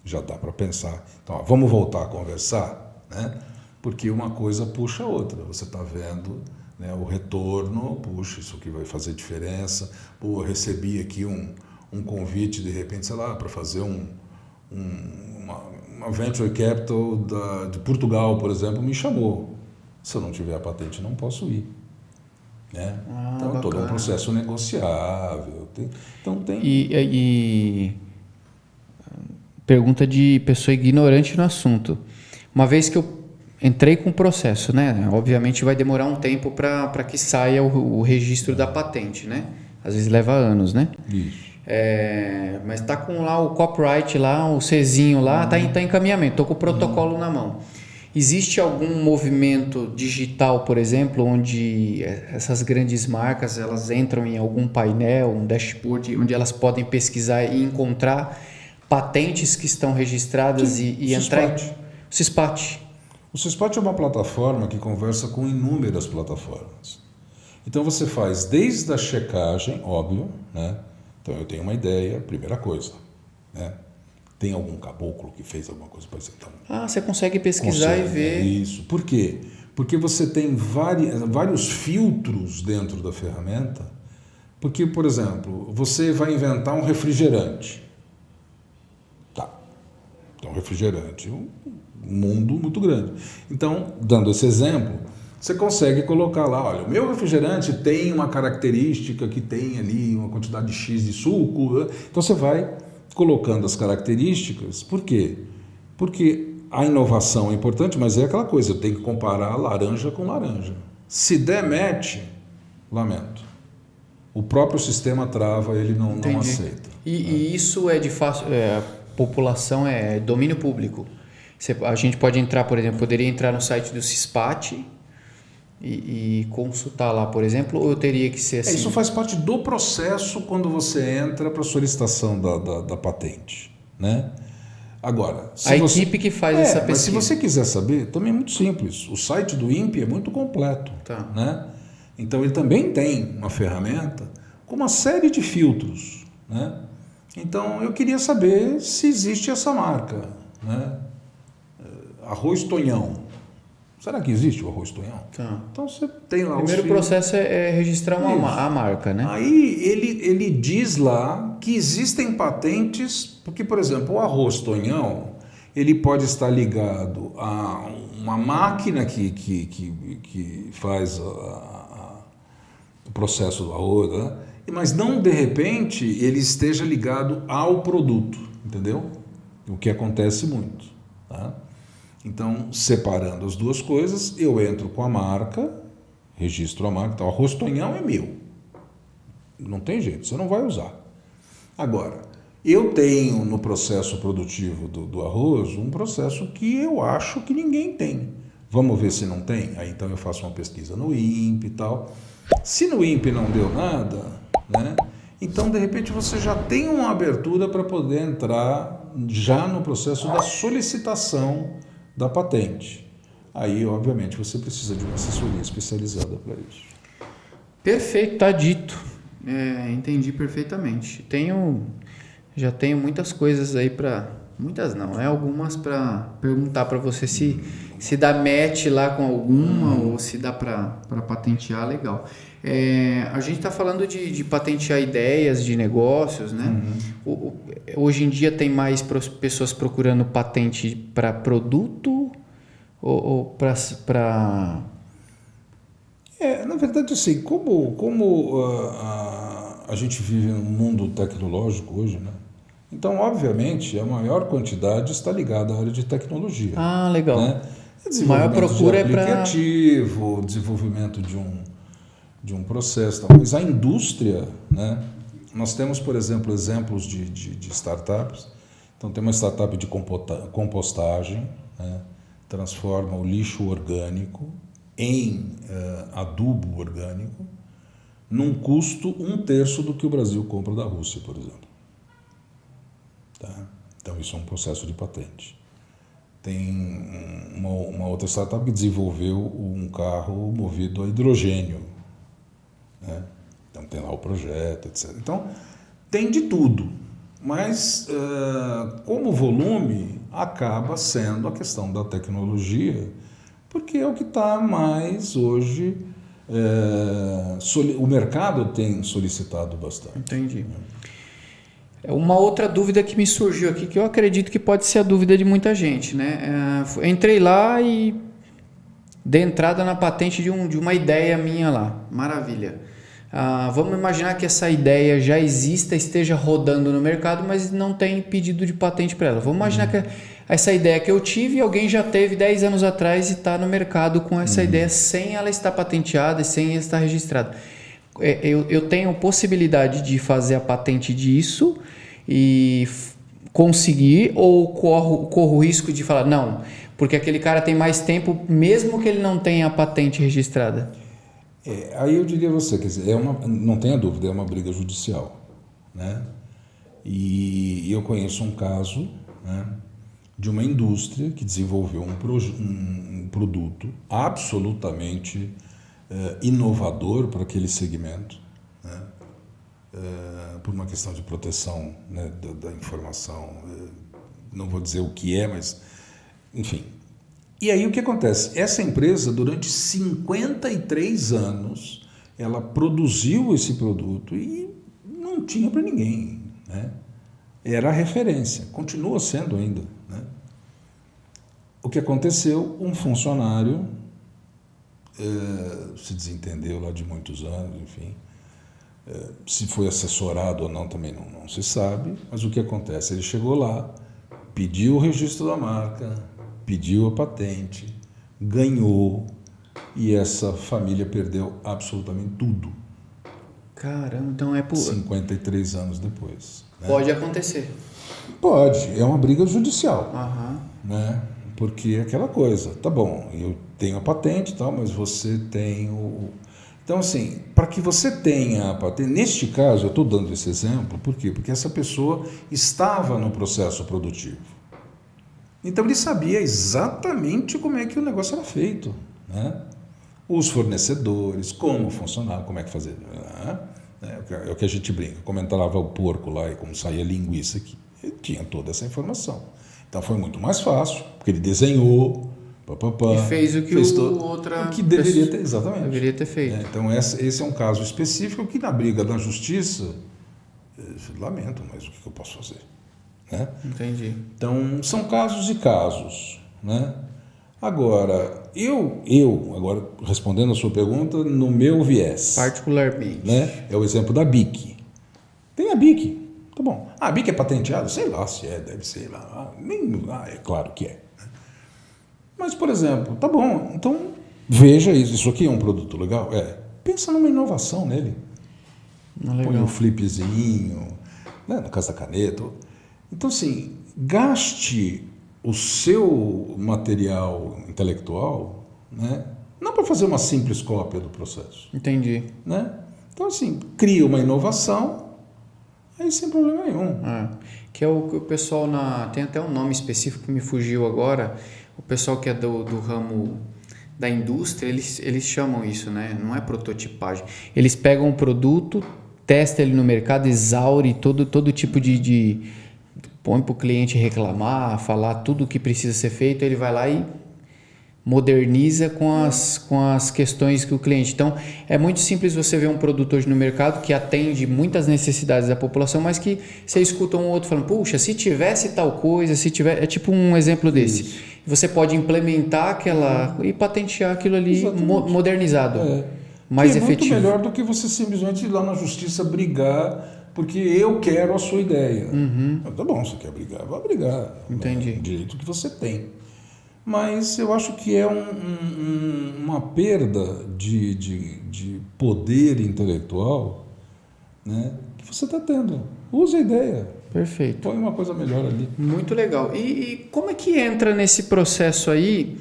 já dá para pensar. Então, ó, vamos voltar a conversar, né? Porque uma coisa puxa a outra. Você está vendo, né, o retorno, puxa, isso aqui vai fazer diferença. Pô, eu recebi aqui um convite, de repente, sei lá, para fazer uma venture capital de Portugal, por exemplo, me chamou. Se eu não tiver a patente, não posso ir. Né? Então, é todo um processo negociável. Então, tem... E pergunta de pessoa ignorante no assunto. Uma vez que eu entrei com o processo, né? Obviamente vai demorar um tempo para que saia o registro da patente, né? Às vezes leva anos, né? Isso. Mas tá com lá o copyright lá, o Czinho lá, tá em encaminhamento, tô com o protocolo na mão. Existe algum movimento digital, por exemplo, onde essas grandes marcas elas entram em algum painel, um dashboard, onde elas podem pesquisar e encontrar patentes que estão registradas e entrar em... CISPAT. O CISPAT é uma plataforma que conversa com inúmeras plataformas. Então você faz desde a checagem, óbvio, né? Então eu tenho uma ideia, primeira coisa, né? Tem algum caboclo que fez alguma coisa parecida? Então, você consegue pesquisar e ver. Isso. Por quê? Porque você tem vários filtros dentro da ferramenta. Porque, por exemplo, você vai inventar um refrigerante. Tá. Então, refrigerante é um mundo muito grande. Então, dando esse exemplo, você consegue colocar lá, olha, o meu refrigerante tem uma característica que tem ali uma quantidade X de suco. Né? Então, você vai colocando as características. Por quê? Porque a inovação é importante, mas é aquela coisa, eu tenho que comparar laranja com laranja. Se der match, lamento. O próprio sistema trava, ele não aceita. E isso é de fácil... a população é domínio público. A gente pode entrar, por exemplo, poderia entrar no site do CISPAT e consultar lá, por exemplo, ou eu teria que ser assim? Isso faz parte do processo quando você entra para a solicitação da patente, né? Agora, equipe que faz essa pesquisa. Mas se você quiser saber, também é muito simples. O site do INPE é muito completo, né? Então ele também tem uma ferramenta com uma série de filtros, né? Então eu queria saber se existe essa marca, né? Arroz Tonhão. Será que existe o arroz Tonhão? Então você tem lá o primeiro processo é registrar a marca, né? Aí ele diz lá que existem patentes, porque, por exemplo, o arroz Tonhão, ele pode estar ligado a uma máquina que faz o processo do arroz, né? Mas não, de repente, ele esteja ligado ao produto, entendeu? O que acontece muito, tá? Então, separando as duas coisas, eu entro com a marca, registro a marca. Então, o arroz Tonhão é meu. Não tem jeito, você não vai usar. Agora, eu tenho no processo produtivo do arroz um processo que eu acho que ninguém tem. Vamos ver se não tem? Aí então eu faço uma pesquisa no INPE e tal. Se no INPE não deu nada, né? Então, de repente, você já tem uma abertura para poder entrar já no processo da solicitação da patente. Aí, obviamente, você precisa de uma assessoria especializada para isso. Perfeito, está dito. Entendi perfeitamente. Já tenho muitas coisas aí para... Muitas não, algumas para perguntar para você se dá match lá com alguma ou se dá para patentear, legal. A gente está falando de patentear ideias de negócios, né? Hoje em dia tem mais pessoas procurando patente para produto ou para... Na verdade, assim, como a gente vive num mundo tecnológico hoje, né? Então, obviamente, a maior quantidade está ligada à área de tecnologia. Ah, legal. Né? Maior procura de aplicativo, desenvolvimento de um processo. Mas a indústria, né? Nós temos, por exemplo, exemplos de startups. Então, tem uma startup de compostagem, né? Transforma o lixo orgânico em adubo orgânico, num custo 1/3 do que o Brasil compra da Rússia, por exemplo. Tá? Então, isso é um processo de patente. Tem uma outra startup que desenvolveu um carro movido a hidrogênio. Né? Então, tem lá o projeto, etc. Então, tem de tudo. Mas, como volume, acaba sendo a questão da tecnologia, porque é o que está mais hoje... o mercado tem solicitado bastante. Entendi. Uma outra dúvida que me surgiu aqui, que eu acredito que pode ser a dúvida de muita gente, né? Entrei lá e dei entrada na patente de uma ideia minha lá. Maravilha. Vamos imaginar que essa ideia já exista, esteja rodando no mercado, mas não tem pedido de patente para ela. Vamos imaginar que essa ideia que eu tive, alguém já teve 10 anos atrás e está no mercado com essa ideia sem ela estar patenteada e sem ela estar registrada. Eu tenho possibilidade de fazer a patente disso e conseguir, ou corro o risco de falar não, porque aquele cara tem mais tempo mesmo que ele não tenha a patente registrada? Aí eu diria a você, quer dizer, não tenha dúvida, é uma briga judicial, né? E eu conheço um caso, né, de uma indústria que desenvolveu um produto absolutamente inovador para aquele segmento, né? Por uma questão de proteção, né, da informação, não vou dizer o que é, mas enfim. E aí o que acontece? Essa empresa, durante 53 anos, ela produziu esse produto e não tinha para ninguém, né? Era a referência, continua sendo ainda, né? O que aconteceu? Um funcionário se desentendeu lá de muitos anos, enfim. Se foi assessorado ou não também não se sabe, mas o que acontece? Ele chegou lá, pediu o registro da marca, pediu a patente, ganhou, e essa família perdeu absolutamente tudo. Caramba, então 53 anos depois. Né? Pode acontecer. Pode, é uma briga judicial. Né? Porque é aquela coisa, tá bom, eu tenho a patente e tal, mas você tem Então, assim, para que você tenha a patente, neste caso, eu estou dando esse exemplo, por quê? Porque essa pessoa estava no processo produtivo. Então, ele sabia exatamente como é que o negócio era feito, né? Os fornecedores, como funcionava, como é que fazia. É o que a gente brinca, como entrava o porco lá e como saía a linguiça aqui. Ele tinha toda essa informação. Então, foi muito mais fácil, porque ele desenhou, e fez o que o que deveria ter, exatamente. Deveria ter feito. Então, esse é um caso específico que, na briga da justiça, lamento, mas o que eu posso fazer? Né? Entendi. Então, são casos e casos, né? Agora, agora respondendo a sua pergunta, no meu viés. Particularmente. Né? É o exemplo da BIC. Tem a BIC, tá bom. A BIC é patenteada? Sei lá se é, deve ser lá. É claro que é. Mas, por exemplo, tá bom, então veja isso aqui é um produto legal? Pensa numa inovação nele. Põe um flipzinho, né? No caso da caneta. Então, assim, gaste o seu material intelectual, né? Não para fazer uma simples cópia do processo. Entendi. Né? Então, assim, cria uma inovação, aí sem problema nenhum. Que é o que o pessoal tem até um nome específico que me fugiu agora. O pessoal que é do ramo da indústria, eles chamam isso, né? Não é prototipagem. Eles pegam o produto, testam ele no mercado, exaure todo tipo de põe para o cliente reclamar, falar tudo o que precisa ser feito, ele vai lá e moderniza com as questões que o cliente... Então, é muito simples você ver um produto hoje no mercado que atende muitas necessidades da população, mas que você escuta um outro falando, puxa, se tivesse tal coisa, se tiver... É tipo um exemplo desse. Isso. Você pode implementar aquela... e patentear aquilo ali modernizado. mais que é efetivo. muito melhor do que você simplesmente ir lá na justiça brigar porque eu quero a sua ideia. Tá bom, você quer brigar, vai brigar. Entendi. É o direito que você tem. Mas eu acho que é uma perda de poder intelectual, né, que você está tendo. Use a ideia. Perfeito. Põe uma coisa melhor ali. Muito legal. E como é que entra nesse processo aí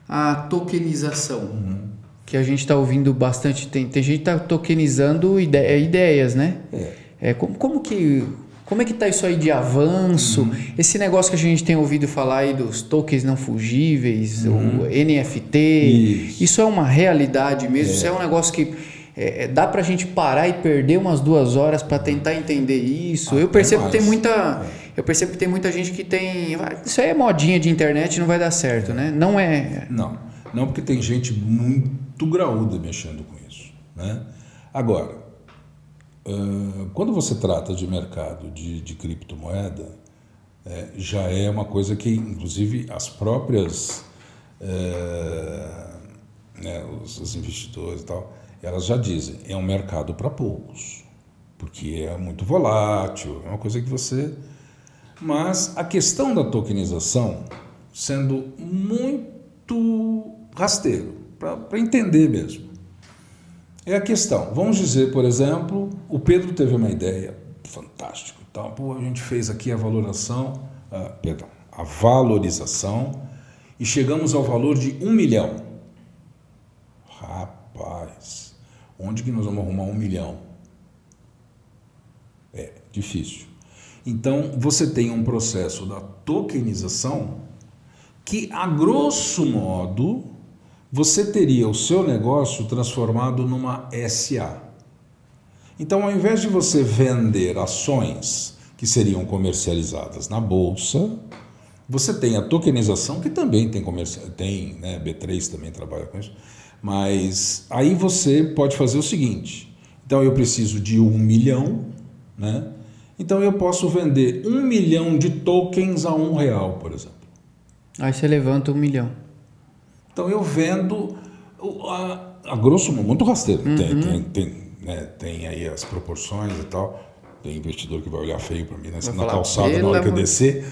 a tokenização? Que a gente está ouvindo bastante. Tem gente que está tokenizando ideias, né? Como é que está isso aí de avanço? Esse negócio que a gente tem ouvido falar aí dos tokens não fungíveis, o NFT, isso é uma realidade mesmo? Isso é um negócio que dá para a gente parar e perder umas 2 horas para tentar entender isso? Eu percebo que tem muita gente que tem... Isso aí é modinha de internet, não vai dar certo, né? Não é... Não, porque tem gente muito graúda mexendo com isso, né? Agora, quando você trata de mercado de criptomoeda, já é uma coisa que, inclusive, as próprias os investidores e tal, elas já dizem, é um mercado para poucos, porque é muito volátil, é uma coisa que você... Mas a questão da tokenização, sendo muito rasteiro, para entender mesmo, é a questão. Vamos dizer, por exemplo, o Pedro teve uma ideia fantástica. Então, a gente fez aqui a valorização e chegamos ao valor de 1 milhão. Rapaz, onde que nós vamos arrumar 1 milhão? É difícil. Então, você tem um processo da tokenização que, a grosso modo, você teria o seu negócio transformado numa SA. Então, ao invés de você vender ações que seriam comercializadas na bolsa, você tem a tokenização, que também tem né, B3 também trabalha com isso, mas aí você pode fazer o seguinte, então eu preciso de 1 milhão, né? Então eu posso vender 1 milhão de tokens a R$1, por exemplo. Aí você levanta 1 milhão. Então eu vendo a grosso modo, muito rasteiro. Tem aí as proporções e tal. Tem investidor que vai olhar feio para mim na calçada na hora que eu descer.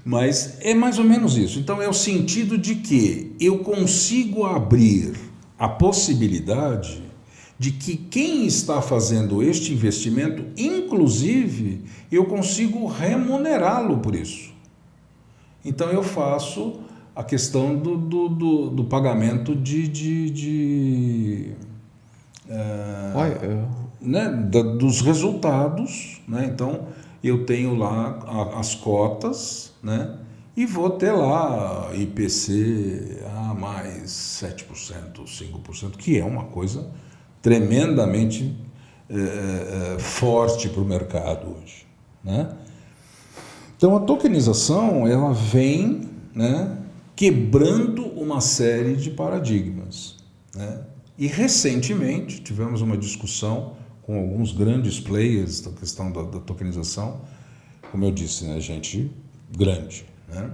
Mas é mais ou menos isso. Então é o sentido de que eu consigo abrir a possibilidade de que quem está fazendo este investimento, inclusive, eu consigo remunerá-lo por isso. Então eu faço a questão do pagamento dos resultados, né? Então eu tenho lá as cotas, né? E vou ter lá IPC mais 7%, 5%, que é uma coisa tremendamente forte para o mercado hoje, né? Então a tokenização ela vem, né, quebrando uma série de paradigmas, né? E recentemente tivemos uma discussão com alguns grandes players da questão da tokenização, como eu disse, né, gente grande, né?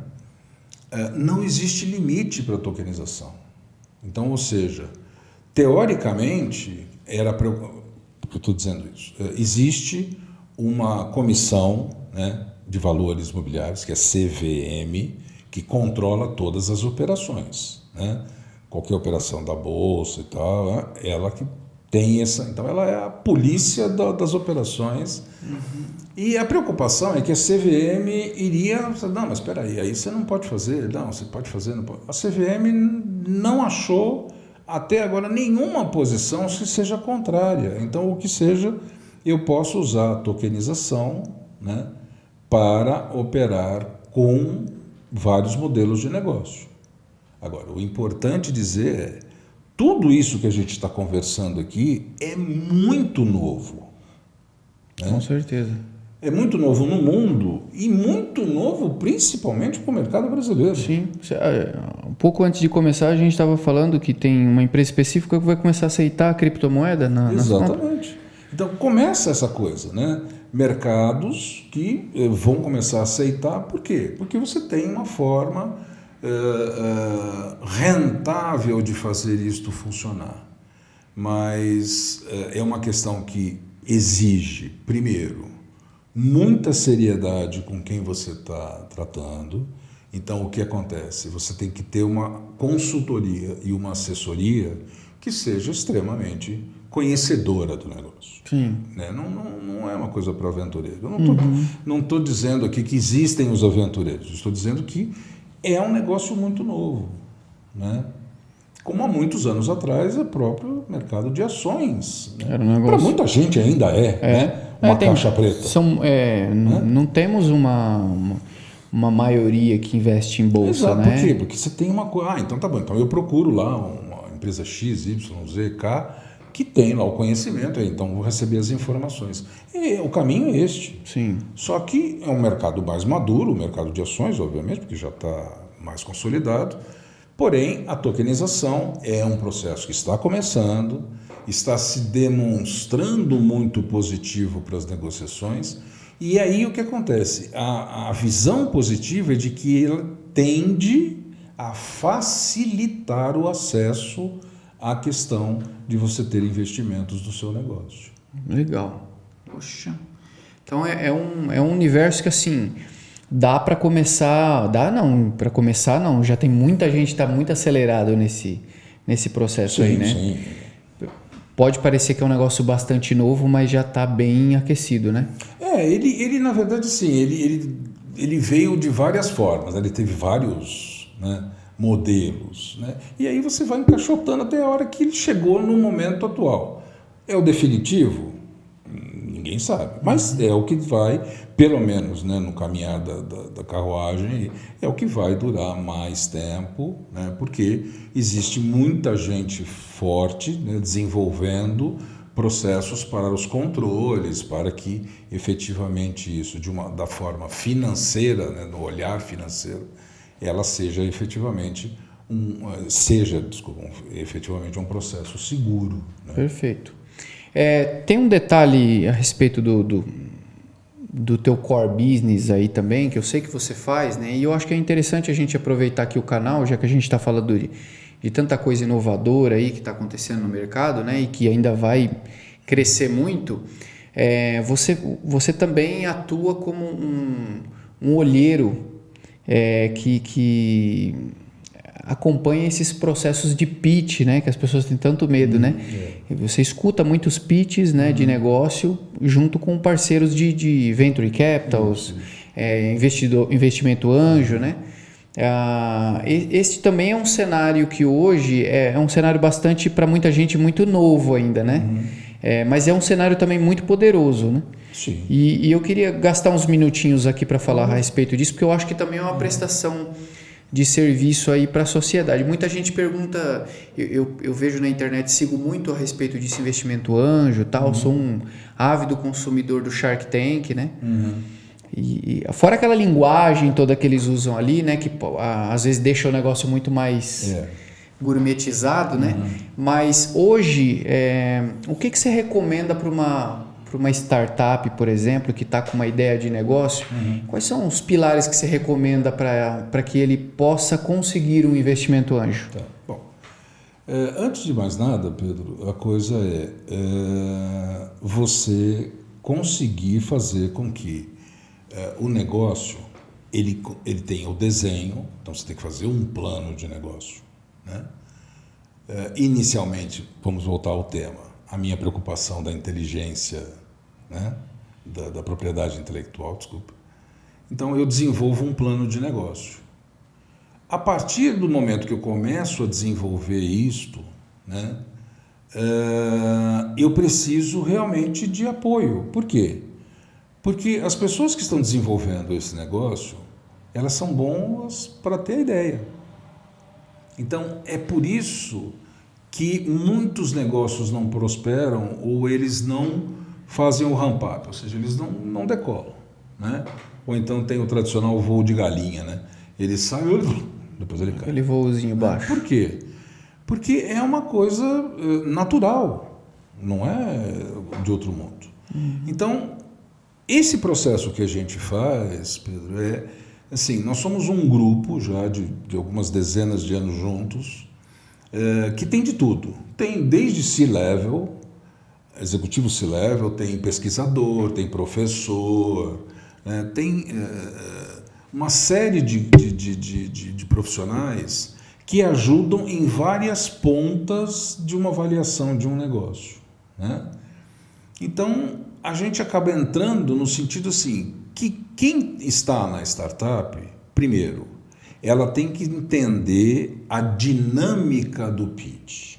Não existe limite para a tokenização. Então, ou seja, teoricamente, por que eu estou dizendo isso? Existe uma comissão, né, de valores imobiliários, que é CVM, que controla todas as operações, né? Qualquer operação da bolsa e tal, ela que tem essa... Então, ela é a polícia das operações. E a preocupação é que a CVM iria... Não, mas espera aí você não pode fazer. Não, você pode fazer. Não pode. A CVM não achou até agora nenhuma posição que seja contrária. Então, o que seja, eu posso usar a tokenização, né, para operar com vários modelos de negócio. Agora, o importante dizer é, tudo isso que a gente está conversando aqui é muito novo, né? Com certeza. É muito novo no mundo e muito novo principalmente para o mercado brasileiro. Sim. Um pouco antes de começar, a gente estava falando que tem uma empresa específica que vai começar a aceitar a criptomoeda nas contas. Exatamente. Então começa essa coisa, né? Mercados que vão começar a aceitar. Por quê? Porque você tem uma forma rentável de fazer isto funcionar. mas é uma questão que exige, primeiro, muita seriedade com quem você está tratando. Então, o que acontece? Você tem que ter uma consultoria e uma assessoria que seja extremamente conhecedora do negócio. Sim. Né? Não é uma coisa para aventureiro. Eu não estou dizendo aqui que existem os aventureiros. Estou dizendo que é um negócio muito novo. Né? Como há muitos anos atrás, é o próprio mercado de ações. Né? Para muita gente ainda né? Uma caixa preta. Não temos uma maioria que investe em bolsa. Exato. Né? Por quê? Porque você tem uma coisa... então tá bom. Então eu procuro lá uma empresa X, Y, Z, K, que tem lá o conhecimento, então vou receber as informações. E o caminho é este. Sim. Só que é um mercado mais maduro, o mercado de ações, obviamente, porque já está mais consolidado. Porém, a tokenização é um processo que está começando, está se demonstrando muito positivo para as negociações. E aí o que acontece? A visão positiva é de que ele tende a facilitar o acesso à questão de você ter investimentos no seu negócio. Legal. Poxa. Então é um universo que assim dá para começar, para começar não, já tem muita gente que está muito acelerado nesse processo. Sim, aí, né? Sim. Pode parecer que é um negócio bastante novo, mas já está bem aquecido, né? Ele na verdade sim, ele veio de várias formas, ele teve vários, né, modelos, né? E aí você vai encaixotando até a hora que ele chegou no momento atual. É o definitivo? Ninguém sabe, mas é o que vai, pelo menos, né, no caminhar da carruagem, é o que vai durar mais tempo, né, porque existe muita gente forte, né, desenvolvendo processos para os controles, para que efetivamente isso, da forma financeira, né, no olhar financeiro, ela seja efetivamente efetivamente um processo seguro. Né? Perfeito. Tem um detalhe a respeito do teu core business aí também, que eu sei que você faz, né? E eu acho que é interessante a gente aproveitar aqui o canal, já que a gente está falando de tanta coisa inovadora aí que está acontecendo no mercado, né? E que ainda vai crescer muito. Você também atua como um olheiro que acompanha esses processos de pitch, né, que as pessoas têm tanto medo, né? Você escuta muitos pitches, né, de negócio junto com parceiros de venture capitals, investimento anjo, né? Esse também é um cenário que hoje é um cenário bastante, para muita gente, muito novo ainda, né? Mas é um cenário também muito poderoso, né? Sim. E eu queria gastar uns minutinhos aqui para falar a respeito disso, porque eu acho que também é uma prestação de serviço aí para a sociedade. Muita gente pergunta, eu vejo na internet, sigo muito a respeito disso, investimento anjo e tal, sou um ávido consumidor do Shark Tank, né? E fora aquela linguagem toda que eles usam ali, né, que às vezes deixa o negócio muito mais gourmetizado, né? Mas hoje, o que você recomenda para uma startup, por exemplo, que está com uma ideia de negócio? Quais são os pilares que você recomenda para que ele possa conseguir um investimento anjo? Tá. Bom, antes de mais nada, Pedro, a coisa é você conseguir fazer com que o negócio ele tenha o desenho, então você tem que fazer um plano de negócio, né? Inicialmente, vamos voltar ao tema, a minha preocupação da inteligência, né? da propriedade intelectual, desculpa. Então, eu desenvolvo um plano de negócio. A partir do momento que eu começo a desenvolver isto, né? Eu preciso realmente de apoio. Por quê? Porque as pessoas que estão desenvolvendo esse negócio, elas são boas para ter a ideia. Então, é por isso que muitos negócios não prosperam ou eles não fazem o ramp-up, ou seja, eles não decolam, né? Ou então tem o tradicional voo de galinha, né? Ele sai, depois ele cai. Aquele voozinho baixo. Por quê? Porque é uma coisa natural, não é de outro mundo. Então, esse processo que a gente faz, Pedro, assim, nós somos um grupo já de algumas dezenas de anos juntos, que tem de tudo. Tem desde C-level, executivo C-level, tem pesquisador, tem professor, tem uma série de profissionais que ajudam em várias pontas de uma avaliação de um negócio, né? Então, a gente acaba entrando no sentido assim, que quem está na startup, primeiro, ela tem que entender a dinâmica do pitch.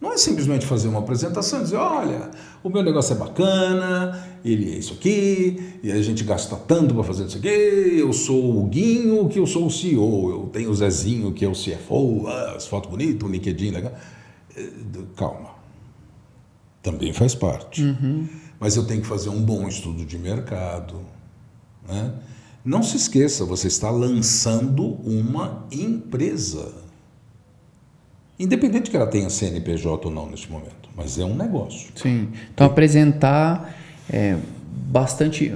Não é simplesmente fazer uma apresentação e dizer, olha, o meu negócio é bacana, ele é isso aqui, e a gente gasta tanto para fazer isso aqui, eu sou o Guinho, que eu sou o CEO, eu tenho o Zezinho, que é o CFO, as fotos bonitas, o LinkedIn, legal. Calma. Também faz parte. Mas eu tenho que fazer um bom estudo de mercado, né? Não se esqueça, você está lançando uma empresa. Independente que ela tenha CNPJ ou não neste momento, mas é um negócio. Sim. Então apresentar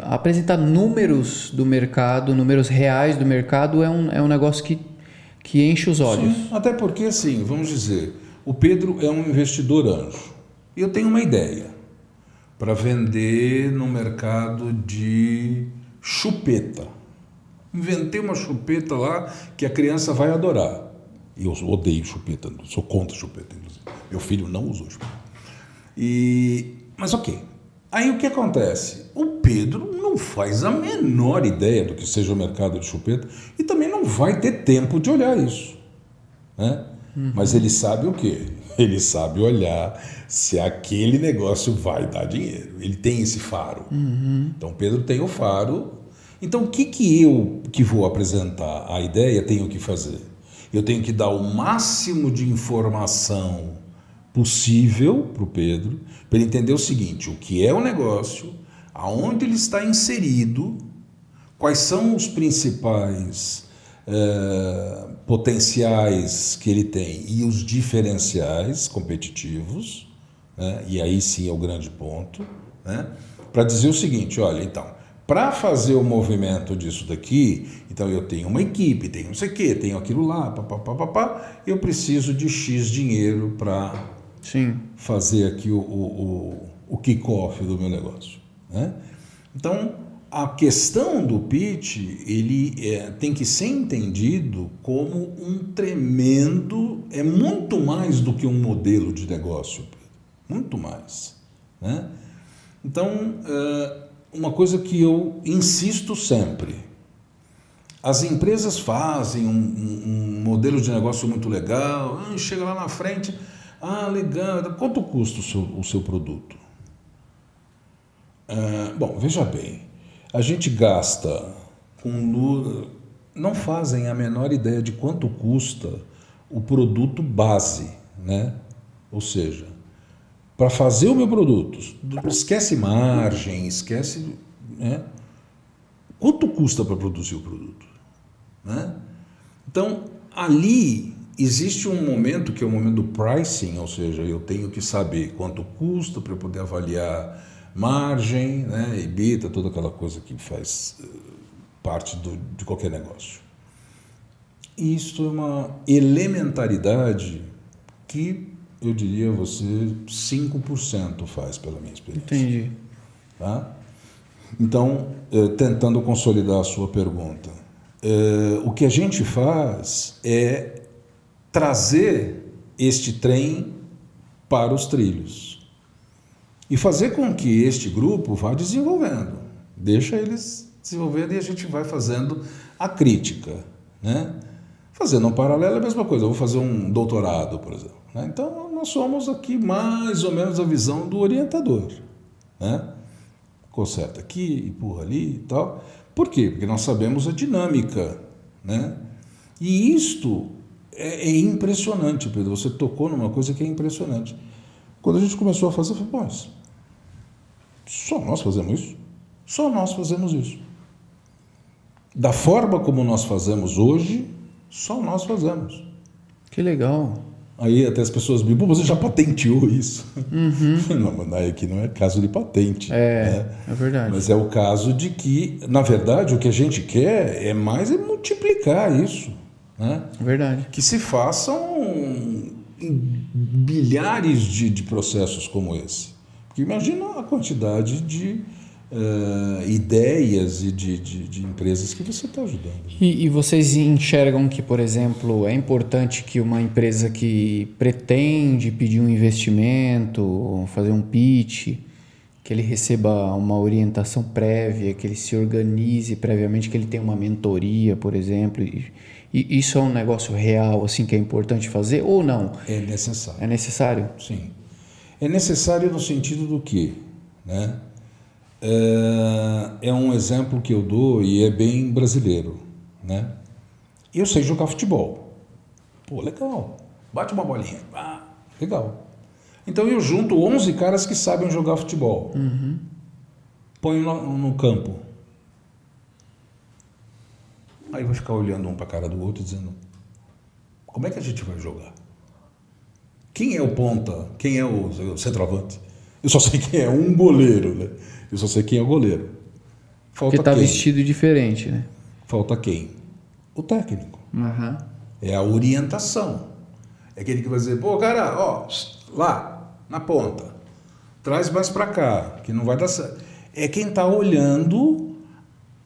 apresentar números do mercado, números reais do mercado é um negócio que enche os olhos. Sim, até porque, assim, vamos dizer, o Pedro é um investidor anjo. E eu tenho uma ideia para vender no mercado de chupeta. Inventei uma chupeta lá que a criança vai adorar. E eu odeio chupeta, sou contra chupeta, inclusive. Meu filho não usou chupeta. Mas ok. Aí o que acontece? O Pedro não faz a menor ideia do que seja o mercado de chupeta e também não vai ter tempo de olhar isso, né? Mas ele sabe o quê? Ele sabe olhar se aquele negócio vai dar dinheiro. Ele tem esse faro. Então o Pedro tem o faro. Então o que eu que vou apresentar a ideia tenho que fazer? Eu tenho que dar o máximo de informação possível para o Pedro, para ele entender o seguinte, o que é o negócio, aonde ele está inserido, quais são os principais potenciais que ele tem e os diferenciais competitivos, né? E aí sim é o grande ponto, né? Para dizer o seguinte, olha, então, para fazer o movimento disso daqui, então eu tenho uma equipe, tenho não sei o quê, tenho aquilo lá, eu preciso de X dinheiro para fazer aqui o kick-off do meu negócio, né? Então, a questão do pitch, ele tem que ser entendido como um tremendo, é muito mais do que um modelo de negócio, muito mais, né? Então, uma coisa que eu insisto sempre, as empresas fazem um modelo de negócio muito legal, chega lá na frente, legal, quanto custa o seu produto? Bom, veja bem, a gente gasta não fazem a menor ideia de quanto custa o produto base, né? Ou seja, para fazer o meu produto, esquece margem, esquece, né? Quanto custa para produzir o produto, né? Então, ali existe um momento que é o momento do pricing, ou seja, eu tenho que saber quanto custa para eu poder avaliar margem, né, EBITDA, toda aquela coisa que faz parte de qualquer negócio. Isso é uma elementaridade que eu diria a você 5% faz pela minha experiência. Entendi. Tá? Então, tentando consolidar a sua pergunta, o que a gente faz é trazer este trem para os trilhos e fazer com que este grupo vá desenvolvendo. Deixa eles desenvolvendo e a gente vai fazendo a crítica, né? Fazendo um paralelo é a mesma coisa. Eu vou fazer um doutorado, por exemplo, né? Então, nós somos aqui mais ou menos a visão do orientador, né? Conserta aqui, empurra ali e tal. Por quê? Porque nós sabemos a dinâmica, né? E isto é impressionante, Pedro. Você tocou numa coisa que é impressionante. Quando a gente começou a fazer, eu falei, só nós fazemos isso? Só nós fazemos isso. Da forma como nós fazemos hoje, só nós fazemos. Que legal. Aí até as pessoas me você já patenteou isso. Não, mas aqui não é caso de patente. É verdade. Mas é o caso de que, na verdade, o que a gente quer é multiplicar isso. né? Verdade. Que se façam bilhares de processos como esse. Porque imagina a quantidade de ideias e de empresas que você está ajudando. E vocês enxergam que, por exemplo, é importante que uma empresa que pretende pedir um investimento, fazer um pitch, que ele receba uma orientação prévia, que ele se organize previamente, que ele tenha uma mentoria, por exemplo. E isso é um negócio real, assim, que é importante fazer ou não? É necessário. É necessário? Sim. É necessário no sentido do quê? Né? É um exemplo que eu dou e é bem brasileiro. Né? Eu sei jogar futebol. Pô, legal. Bate uma bolinha. Ah, legal. Então eu junto 11 caras que sabem jogar futebol. Uhum. Ponho no campo. Aí vai ficar olhando um para a cara do outro dizendo: como é que a gente vai jogar? Quem é o ponta? Quem é o centroavante? Eu só sei quem é um goleiro, né? Eu só sei quem é o goleiro. Falta Porque tá quem? vestido diferente, né? Falta quem? O técnico. Uhum. É a orientação. É aquele que vai dizer: pô, cara, ó, lá, na ponta, traz mais para cá, que não vai dar certo. É quem está olhando,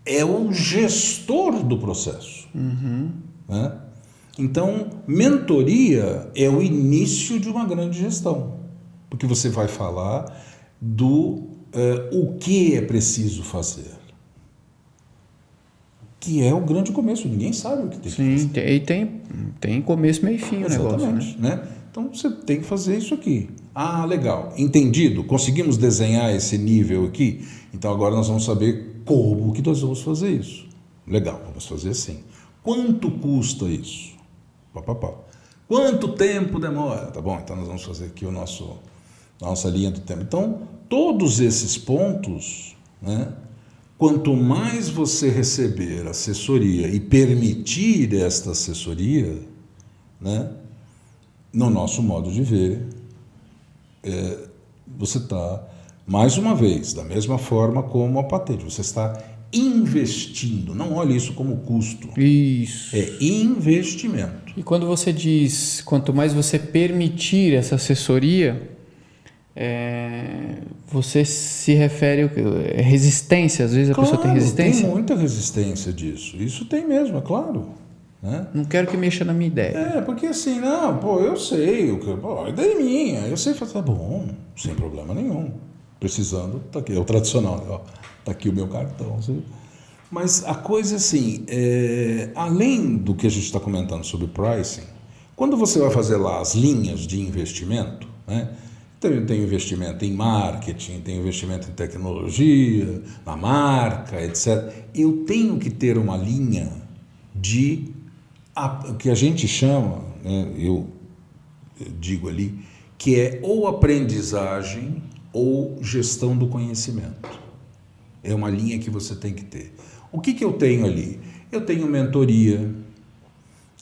é o gestor do processo. Uhum. Né? Então, mentoria é o início de uma grande gestão, porque você vai falar do o que é preciso fazer, que é o grande começo. Ninguém sabe o que tem que fazer. Sim, e tem começo, meio e fim o negócio, né? Então, você tem que fazer isso aqui. Ah, legal, entendido, conseguimos desenhar esse nível aqui, então agora nós vamos saber como que nós vamos fazer isso. Legal, vamos fazer assim. Quanto custa isso? Papapá. Quanto tempo demora? Tá bom, então nós vamos fazer aqui nossa linha do tempo. Então, todos esses pontos, né, quanto mais você receber assessoria e permitir esta assessoria, né, no nosso modo de ver, você está, mais uma vez, da mesma forma como a patente, você está investindo. Não olhe isso como custo. Isso. É investimento. E quando você diz, quanto mais você permitir essa assessoria, você se refere a resistência, às vezes a pessoa tem resistência? Tem muita resistência disso. Isso tem mesmo, é claro. Né? Não quero que mexa na minha ideia. Porque assim, não, pô, eu sei, a ideia é minha, eu sei fazer, tá bom, sem problema nenhum. Precisando, tá aqui, é o tradicional, ó, tá aqui o meu cartão. Mas a coisa assim, além do que a gente está comentando sobre pricing, quando você vai fazer lá as linhas de investimento, né? Tem investimento em marketing, tem investimento em tecnologia, na marca, etc. Eu tenho que ter uma linha que a gente chama, né, eu digo ali, que é ou aprendizagem ou gestão do conhecimento. É uma linha que você tem que ter. O que eu tenho ali? Eu tenho mentoria,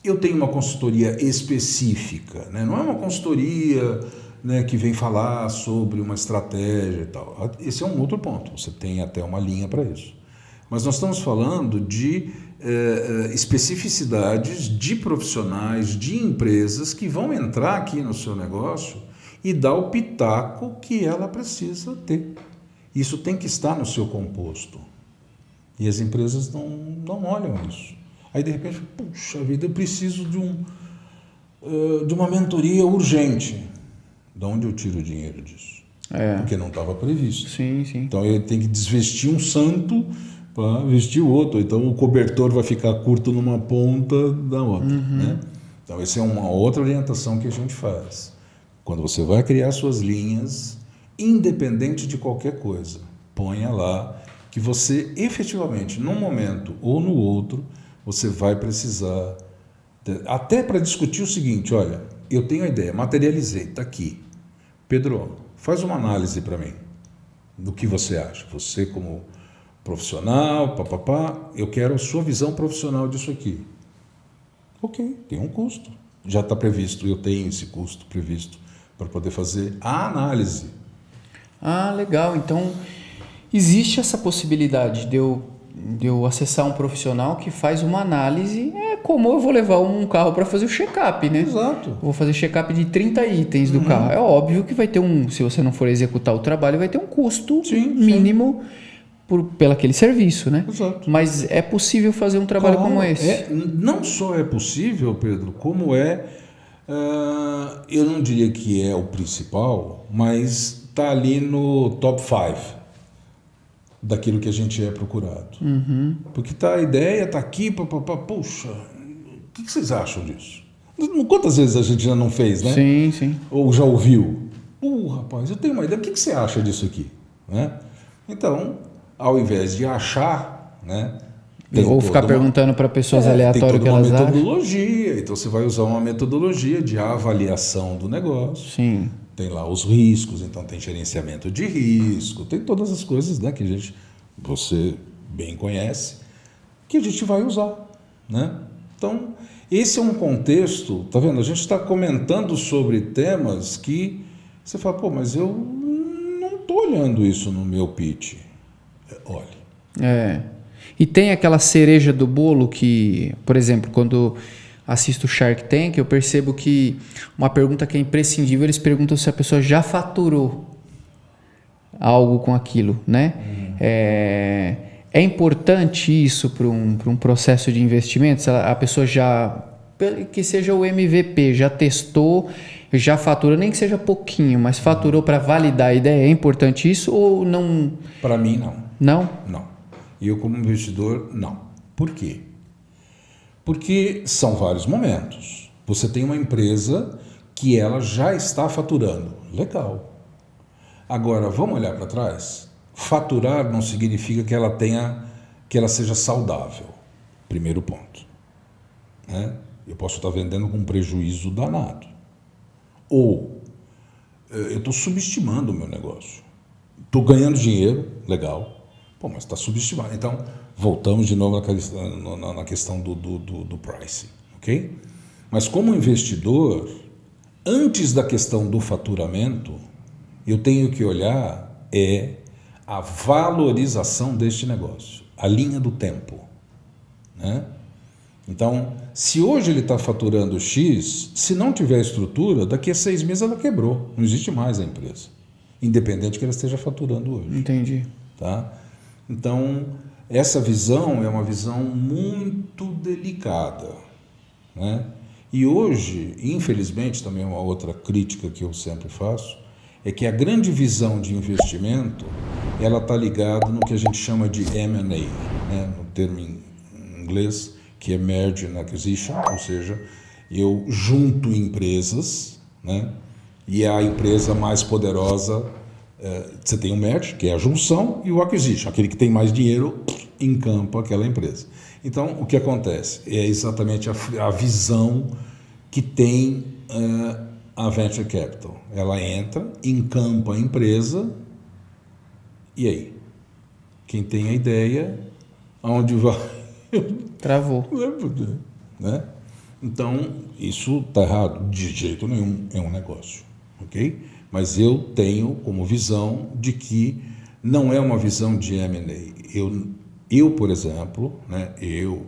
eu tenho uma consultoria específica, né? Não é uma consultoria, né, que vem falar sobre uma estratégia e tal. Esse é um outro ponto, você tem até uma linha para isso. Mas nós estamos falando de especificidades de profissionais, de empresas que vão entrar aqui no seu negócio e dar o pitaco que ela precisa ter. Isso tem que estar no seu composto. E as empresas não olham isso. Aí, de repente, puxa vida, eu preciso de uma mentoria urgente. De onde eu tiro o dinheiro disso? Porque não estava previsto. Sim. Então, eu tenho que desvestir um santo para vestir o outro. Então, o cobertor vai ficar curto numa ponta da outra. Né? Então, essa é uma outra orientação que a gente faz. Quando você vai criar suas linhas, independente de qualquer coisa, ponha lá que você efetivamente, num momento ou no outro, você vai precisar, até para discutir o seguinte: olha, eu tenho a ideia, materializei, está aqui. Pedro, faz uma análise para mim do que você acha. Você como profissional, eu quero a sua visão profissional disso aqui. Ok, tem um custo. Já está previsto, eu tenho esse custo previsto para poder fazer a análise. Ah, legal. Então, existe essa possibilidade de eu eu acessar um profissional que faz uma análise, é como eu vou levar um carro para fazer o check-up, né? Exato. Eu vou fazer check-up de 30 itens do carro. É óbvio que vai ter se você não for executar o trabalho, vai ter um custo mínimo pelo aquele serviço, né? Exato. Mas é possível fazer um trabalho como esse? Não só é possível, Pedro, como eu não diria que é o principal, mas está ali no top 5 daquilo que a gente é procurado. Porque a ideia está aqui, puxa, o que vocês acham disso? Quantas vezes a gente já não fez, né? Sim. Ou já ouviu? Rapaz, eu tenho uma ideia, o que você acha disso aqui? Né? Então, ao invés de achar, né? Ou ficar perguntando para pessoas aleatórias o que elas acham. Tem toda uma metodologia, então você vai usar uma metodologia de avaliação do negócio. Sim. Tem lá os riscos, então tem gerenciamento de risco, tem todas as coisas, né, que você bem conhece, que a gente vai usar, né? Então, esse é um contexto, tá vendo? A gente está comentando sobre temas que você fala, mas eu não estou olhando isso no meu pitch. Olhe. E tem aquela cereja do bolo que, por exemplo, quando assisto Shark Tank, eu percebo que uma pergunta que é imprescindível, eles perguntam se a pessoa já faturou algo com aquilo, né? É importante isso para um processo de investimento? Se a pessoa que seja o MVP, já testou, já faturou, nem que seja pouquinho, mas faturou para validar a ideia, é importante isso ou não? Para mim, não. Não? Não. E eu, como investidor, não. Por quê? Porque são vários momentos. Você tem uma empresa que ela já está faturando. Legal. Agora, vamos olhar para trás? Faturar não significa que ela seja saudável. Primeiro ponto. Né? Eu posso estar vendendo com um prejuízo danado. Ou eu estou subestimando o meu negócio. Estou ganhando dinheiro, legal. Mas está subestimado. Então, voltamos de novo na questão do pricing, ok? Mas como investidor, antes da questão do faturamento, eu tenho que olhar a valorização deste negócio, a linha do tempo, né? Então, se hoje ele está faturando X, se não tiver estrutura, daqui a 6 meses ela quebrou, não existe mais a empresa, independente que ela esteja faturando hoje. Entendi. Tá? Então, essa visão é uma visão muito delicada, né? E hoje, infelizmente, também uma outra crítica que eu sempre faço, é que a grande visão de investimento, ela está ligada no que a gente chama de M&A, né? No termo em inglês, que é Merger and Acquisition, ou seja, eu junto empresas, né? E a empresa mais poderosa, você tem o merge, que é a junção, e o acquisition, aquele que tem mais dinheiro, encampa aquela empresa. Então, o que acontece? É exatamente a visão que tem a Venture Capital. Ela entra, encampa a empresa, e aí? Quem tem a ideia, aonde vai? Travou. Né? Então, isso está errado? De jeito nenhum, é um negócio, ok? Mas eu tenho como visão de que não é uma visão de M&A. Eu, por exemplo, né,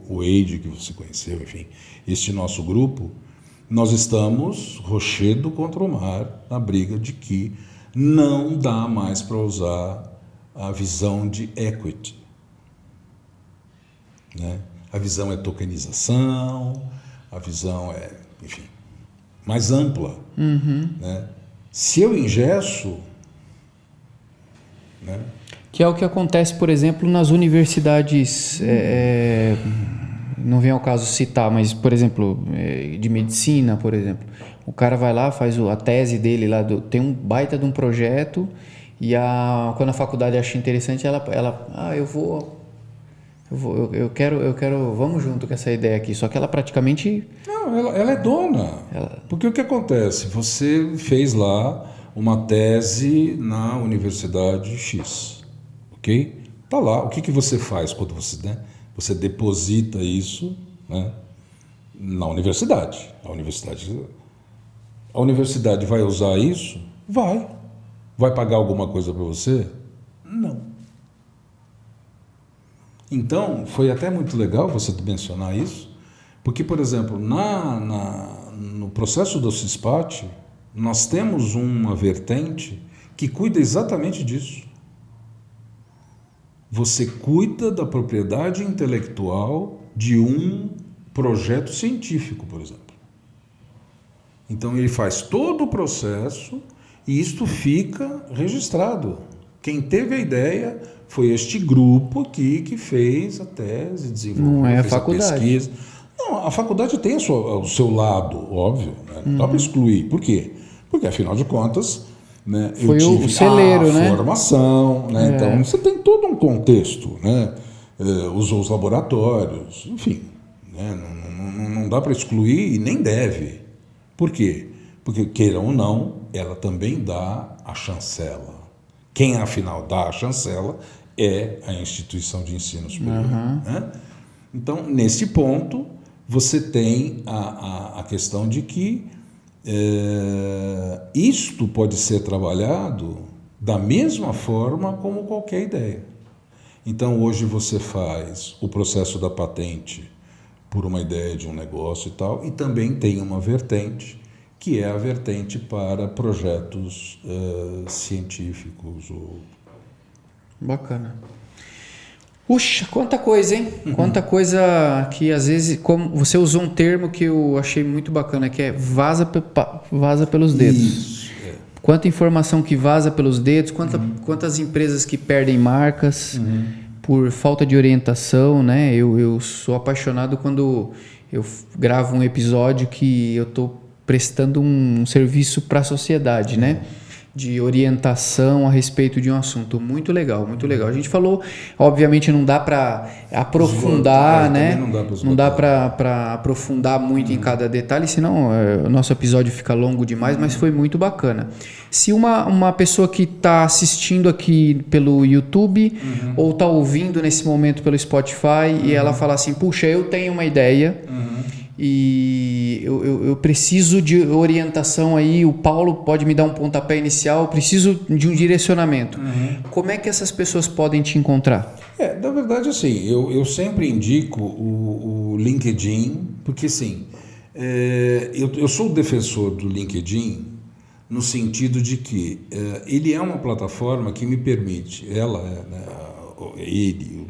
o Eide, que você conheceu, enfim, este nosso grupo, nós estamos rochedo contra o mar na briga de que não dá mais para usar a visão de equity. Né? A visão é tokenização, a visão é, enfim, mais ampla. Né? Se eu ingesso, né? Que é o que acontece, por exemplo, nas universidades, não vem ao caso citar, mas, por exemplo, de medicina, por exemplo. O cara vai lá, faz a tese dele, lá tem um baita de um projeto, e quando a faculdade acha interessante, eu quero, vamos junto com essa ideia aqui. Só que ela praticamente... Não, ela é dona. Porque o que acontece? Você fez lá uma tese na Universidade X, ok? Tá lá. O que você faz quando você deposita isso, né, na universidade? A universidade vai usar isso? Vai. Vai pagar alguma coisa para você? Não. Então, foi até muito legal você mencionar isso, porque, por exemplo, no processo do CISPAT, nós temos uma vertente que cuida exatamente disso. Você cuida da propriedade intelectual de um projeto científico, por exemplo. Então, ele faz todo o processo e isto fica registrado. Quem teve a ideia foi este grupo aqui que fez a tese, desenvolveu, não é a fez faculdade. A pesquisa. Não, a faculdade tem o seu lado, óbvio, né? Não dá para excluir. Por quê? Porque, afinal de contas, né, foi eu tive o celeiro, a formação, né? Então você tem todo um contexto, né? Usou os laboratórios, enfim, né? Não dá para excluir e nem deve. Por quê? Porque, queira ou não, ela também dá a chancela. Quem, afinal, dá a chancela é a instituição de ensino superior. Né? Então, nesse ponto, você tem a questão de que isto pode ser trabalhado da mesma forma como qualquer ideia. Então, hoje você faz o processo da patente por uma ideia de um negócio e tal, e também tem uma vertente, que é a vertente para projetos científicos. Bacana. Puxa, quanta coisa, hein? Quanta coisa que às vezes... Como você usou um termo que eu achei muito bacana, que é vaza pelos dedos. Isso. Quanta informação que vaza pelos dedos, quantas empresas que perdem marcas por falta de orientação, né? Eu sou apaixonado quando eu gravo um episódio que eu estou prestando um serviço para a sociedade, né? De orientação a respeito de um assunto. Muito legal, muito legal. A gente falou, obviamente não dá para aprofundar, né? Não dá para aprofundar muito em cada detalhe, senão o nosso episódio fica longo demais, mas foi muito bacana. Se uma pessoa que está assistindo aqui pelo YouTube ou está ouvindo nesse momento pelo Spotify e ela fala assim, puxa, eu tenho uma ideia e eu preciso de orientação aí, o Paulo pode me dar um pontapé inicial, eu preciso de um direcionamento. Como é que essas pessoas podem te encontrar? Na verdade, assim, eu sempre indico o LinkedIn, porque assim, eu sou o defensor do LinkedIn no sentido de que ele é uma plataforma que me permite, o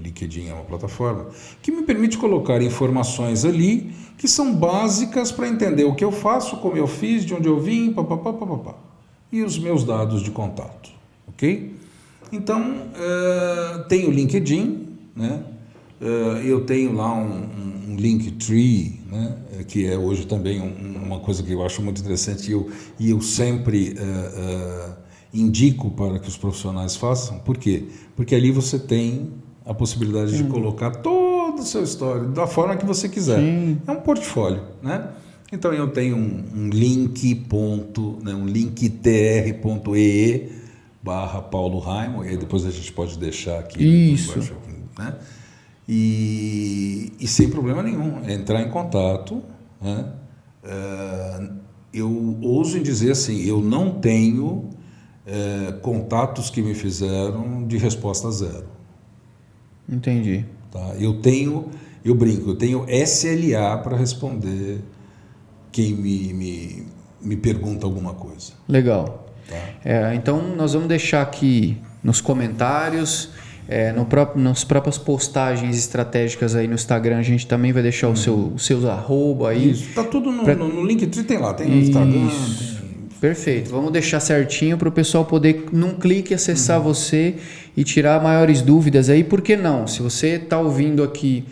LinkedIn é uma plataforma que me permite colocar informações ali que são básicas para entender o que eu faço, como eu fiz, de onde eu vim, e os meus dados de contato, ok? Então, tem o LinkedIn, né? Eu tenho lá um Linktree, né? Que é hoje também uma coisa que eu acho muito interessante e eu sempre indico para que os profissionais façam. Por quê? Porque ali você tem a possibilidade de colocar todo o seu histórico da forma que você quiser. Sim. É um portfólio, né? Então eu tenho um link.ee /Paulo Raimo, e aí depois a gente pode deixar aqui. Isso. Né? E sem problema nenhum, entrar em contato. Né? Eu ouso em dizer assim, eu não tenho contatos que me fizeram de resposta zero. Entendi. Tá? Eu brinco, eu tenho SLA para responder quem me pergunta alguma coisa. Legal. Tá? Então nós vamos deixar aqui nos comentários, nas próprias postagens estratégicas aí no Instagram, a gente também vai deixar os seus arroba aí. Isso, tá tudo no Linktree, tem lá, tem no Instagram. Perfeito, vamos deixar certinho para o pessoal poder, num clique, acessar você e tirar maiores dúvidas aí. Por que não? Se você está ouvindo aqui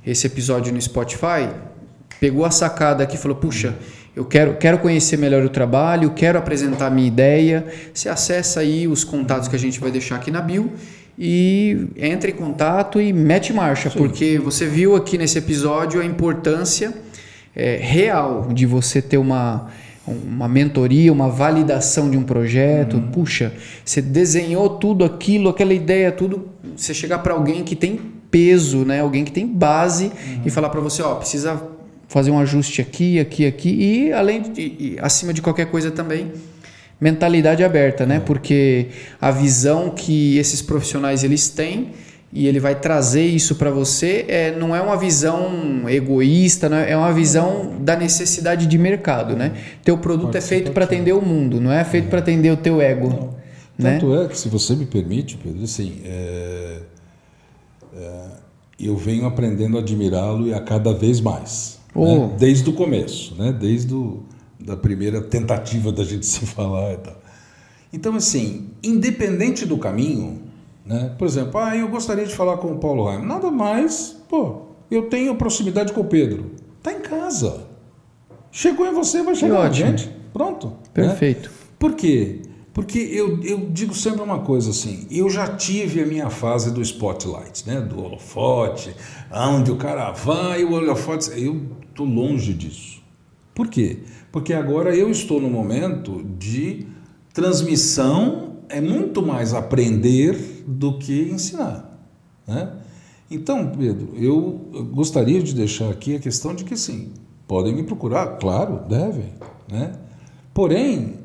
esse episódio no Spotify, pegou a sacada aqui e falou, puxa, eu quero conhecer melhor o trabalho, quero apresentar a minha ideia, você acessa aí os contatos que a gente vai deixar aqui na bio e entra em contato e mete marcha. Sim. Porque você viu aqui nesse episódio a importância real de você ter uma mentoria, uma validação de um projeto. Puxa, você desenhou tudo aquilo, aquela ideia, tudo. Você chegar para alguém que tem peso, né? Alguém que tem base e falar para você, precisa fazer um ajuste aqui e acima de qualquer coisa também, mentalidade aberta, né? Porque a visão que esses profissionais eles têm e ele vai trazer isso para você, não é uma visão egoísta, né? É uma visão da necessidade de mercado, né? Teu produto é feito para atender o mundo, não é feito para atender o teu ego. Não. Né? Tanto é que, se você me permite, Pedro, assim, eu venho aprendendo a admirá-lo e a cada vez mais, né? Desde o começo, né? Desde da primeira tentativa da gente se falar e tal. Então, assim, independente do caminho, né? Por exemplo, eu gostaria de falar com o Paulo Raimundo. Nada mais, eu tenho proximidade com o Pedro. Está em casa. Chegou em você, vai chegar na gente. Pronto. Perfeito. Né? Por quê? Porque eu digo sempre uma coisa assim, eu já tive a minha fase do spotlight, né? Do holofote, onde o cara vai e o holofote... Eu estou longe disso. Por quê? Porque agora eu estou no momento de transmissão, é muito mais aprender do que ensinar, né? Então, Pedro, eu gostaria de deixar aqui a questão de que, sim, podem me procurar, claro, devem, né? Porém,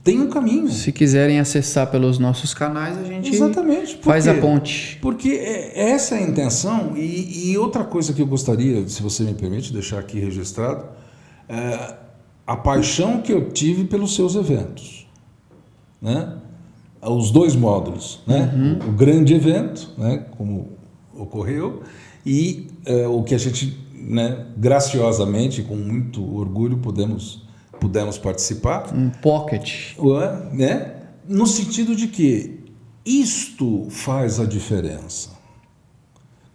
tem um caminho. Se quiserem acessar pelos nossos canais, a gente exatamente. faz a ponte. Porque essa é a intenção. E outra coisa que eu gostaria, se você me permite, deixar aqui registrado, a paixão que eu tive pelos seus eventos, né? Os 2 módulos, né? O grande evento, né? Como ocorreu, e o que a gente, né, graciosamente, com muito orgulho, pudemos participar. Um pocket. Né? No sentido de que isto faz a diferença.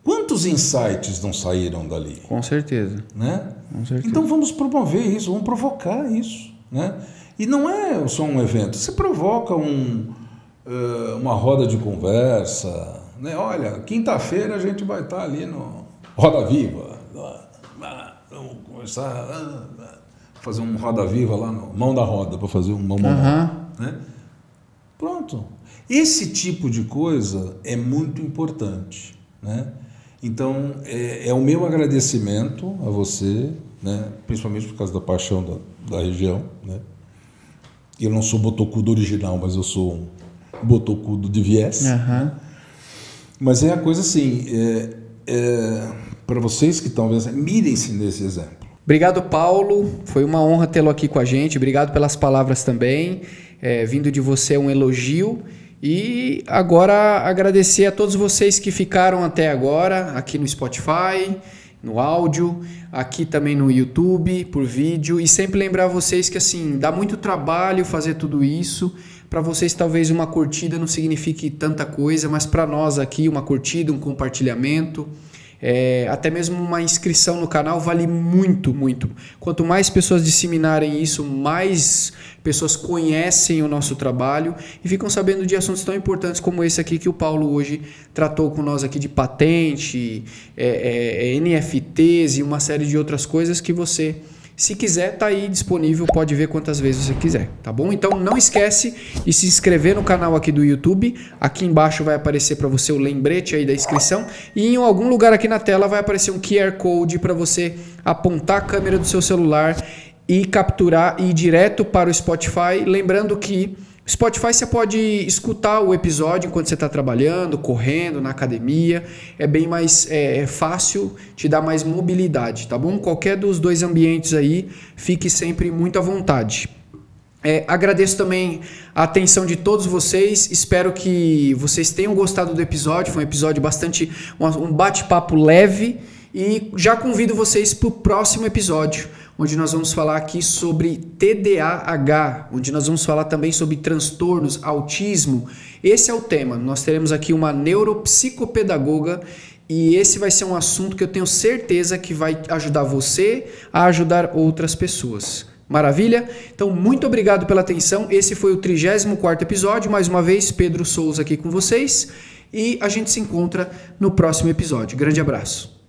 Quantos insights não saíram dali? Com certeza. Né? Com certeza. Então vamos promover isso, vamos provocar isso. Né? E não é só um evento, você provoca uma roda de conversa. Né? Olha, quinta-feira a gente vai estar ali no Roda Viva. Vamos conversar... fazer um Roda Viva lá no Mão da Roda, para fazer um mão da roda, né? Pronto. Esse tipo de coisa é muito importante, né? Então, é o meu agradecimento a você, né? Principalmente por causa da paixão da região, né? Eu não sou botocudo original, mas eu sou um botocudo de viés. Mas é a coisa assim, para vocês que estão vendo, mirem-se nesse exemplo. Obrigado, Paulo. Foi uma honra tê-lo aqui com a gente. Obrigado pelas palavras também. Vindo de você é um elogio. E agora agradecer a todos vocês que ficaram até agora aqui no Spotify, no áudio, aqui também no YouTube, por vídeo. E sempre lembrar vocês que assim, dá muito trabalho fazer tudo isso. Para vocês talvez uma curtida não signifique tanta coisa, mas para nós aqui uma curtida, um compartilhamento... até mesmo uma inscrição no canal vale muito, muito. Quanto mais pessoas disseminarem isso, mais pessoas conhecem o nosso trabalho e ficam sabendo de assuntos tão importantes como esse aqui que o Paulo hoje tratou com nós aqui de patente, NFTs e uma série de outras coisas que você, se quiser, tá aí disponível, pode ver quantas vezes você quiser, tá bom? Então não esquece de se inscrever no canal aqui do YouTube, aqui embaixo vai aparecer para você o lembrete aí da inscrição e em algum lugar aqui na tela vai aparecer um QR Code para você apontar a câmera do seu celular e capturar e ir direto para o Spotify, lembrando que Spotify você pode escutar o episódio enquanto você está trabalhando, correndo, na academia. É bem mais fácil, te dá mais mobilidade, tá bom? Qualquer dos 2 ambientes aí, fique sempre muito à vontade. Agradeço também a atenção de todos vocês. Espero que vocês tenham gostado do episódio. Foi um episódio um bate-papo leve. E já convido vocês para o próximo episódio, onde nós vamos falar aqui sobre TDAH, onde nós vamos falar também sobre transtornos, autismo. Esse é o tema. Nós teremos aqui uma neuropsicopedagoga e esse vai ser um assunto que eu tenho certeza que vai ajudar você a ajudar outras pessoas. Maravilha? Então, muito obrigado pela atenção. Esse foi o 34º episódio. Mais uma vez, Pedro Souza aqui com vocês. E a gente se encontra no próximo episódio. Grande abraço.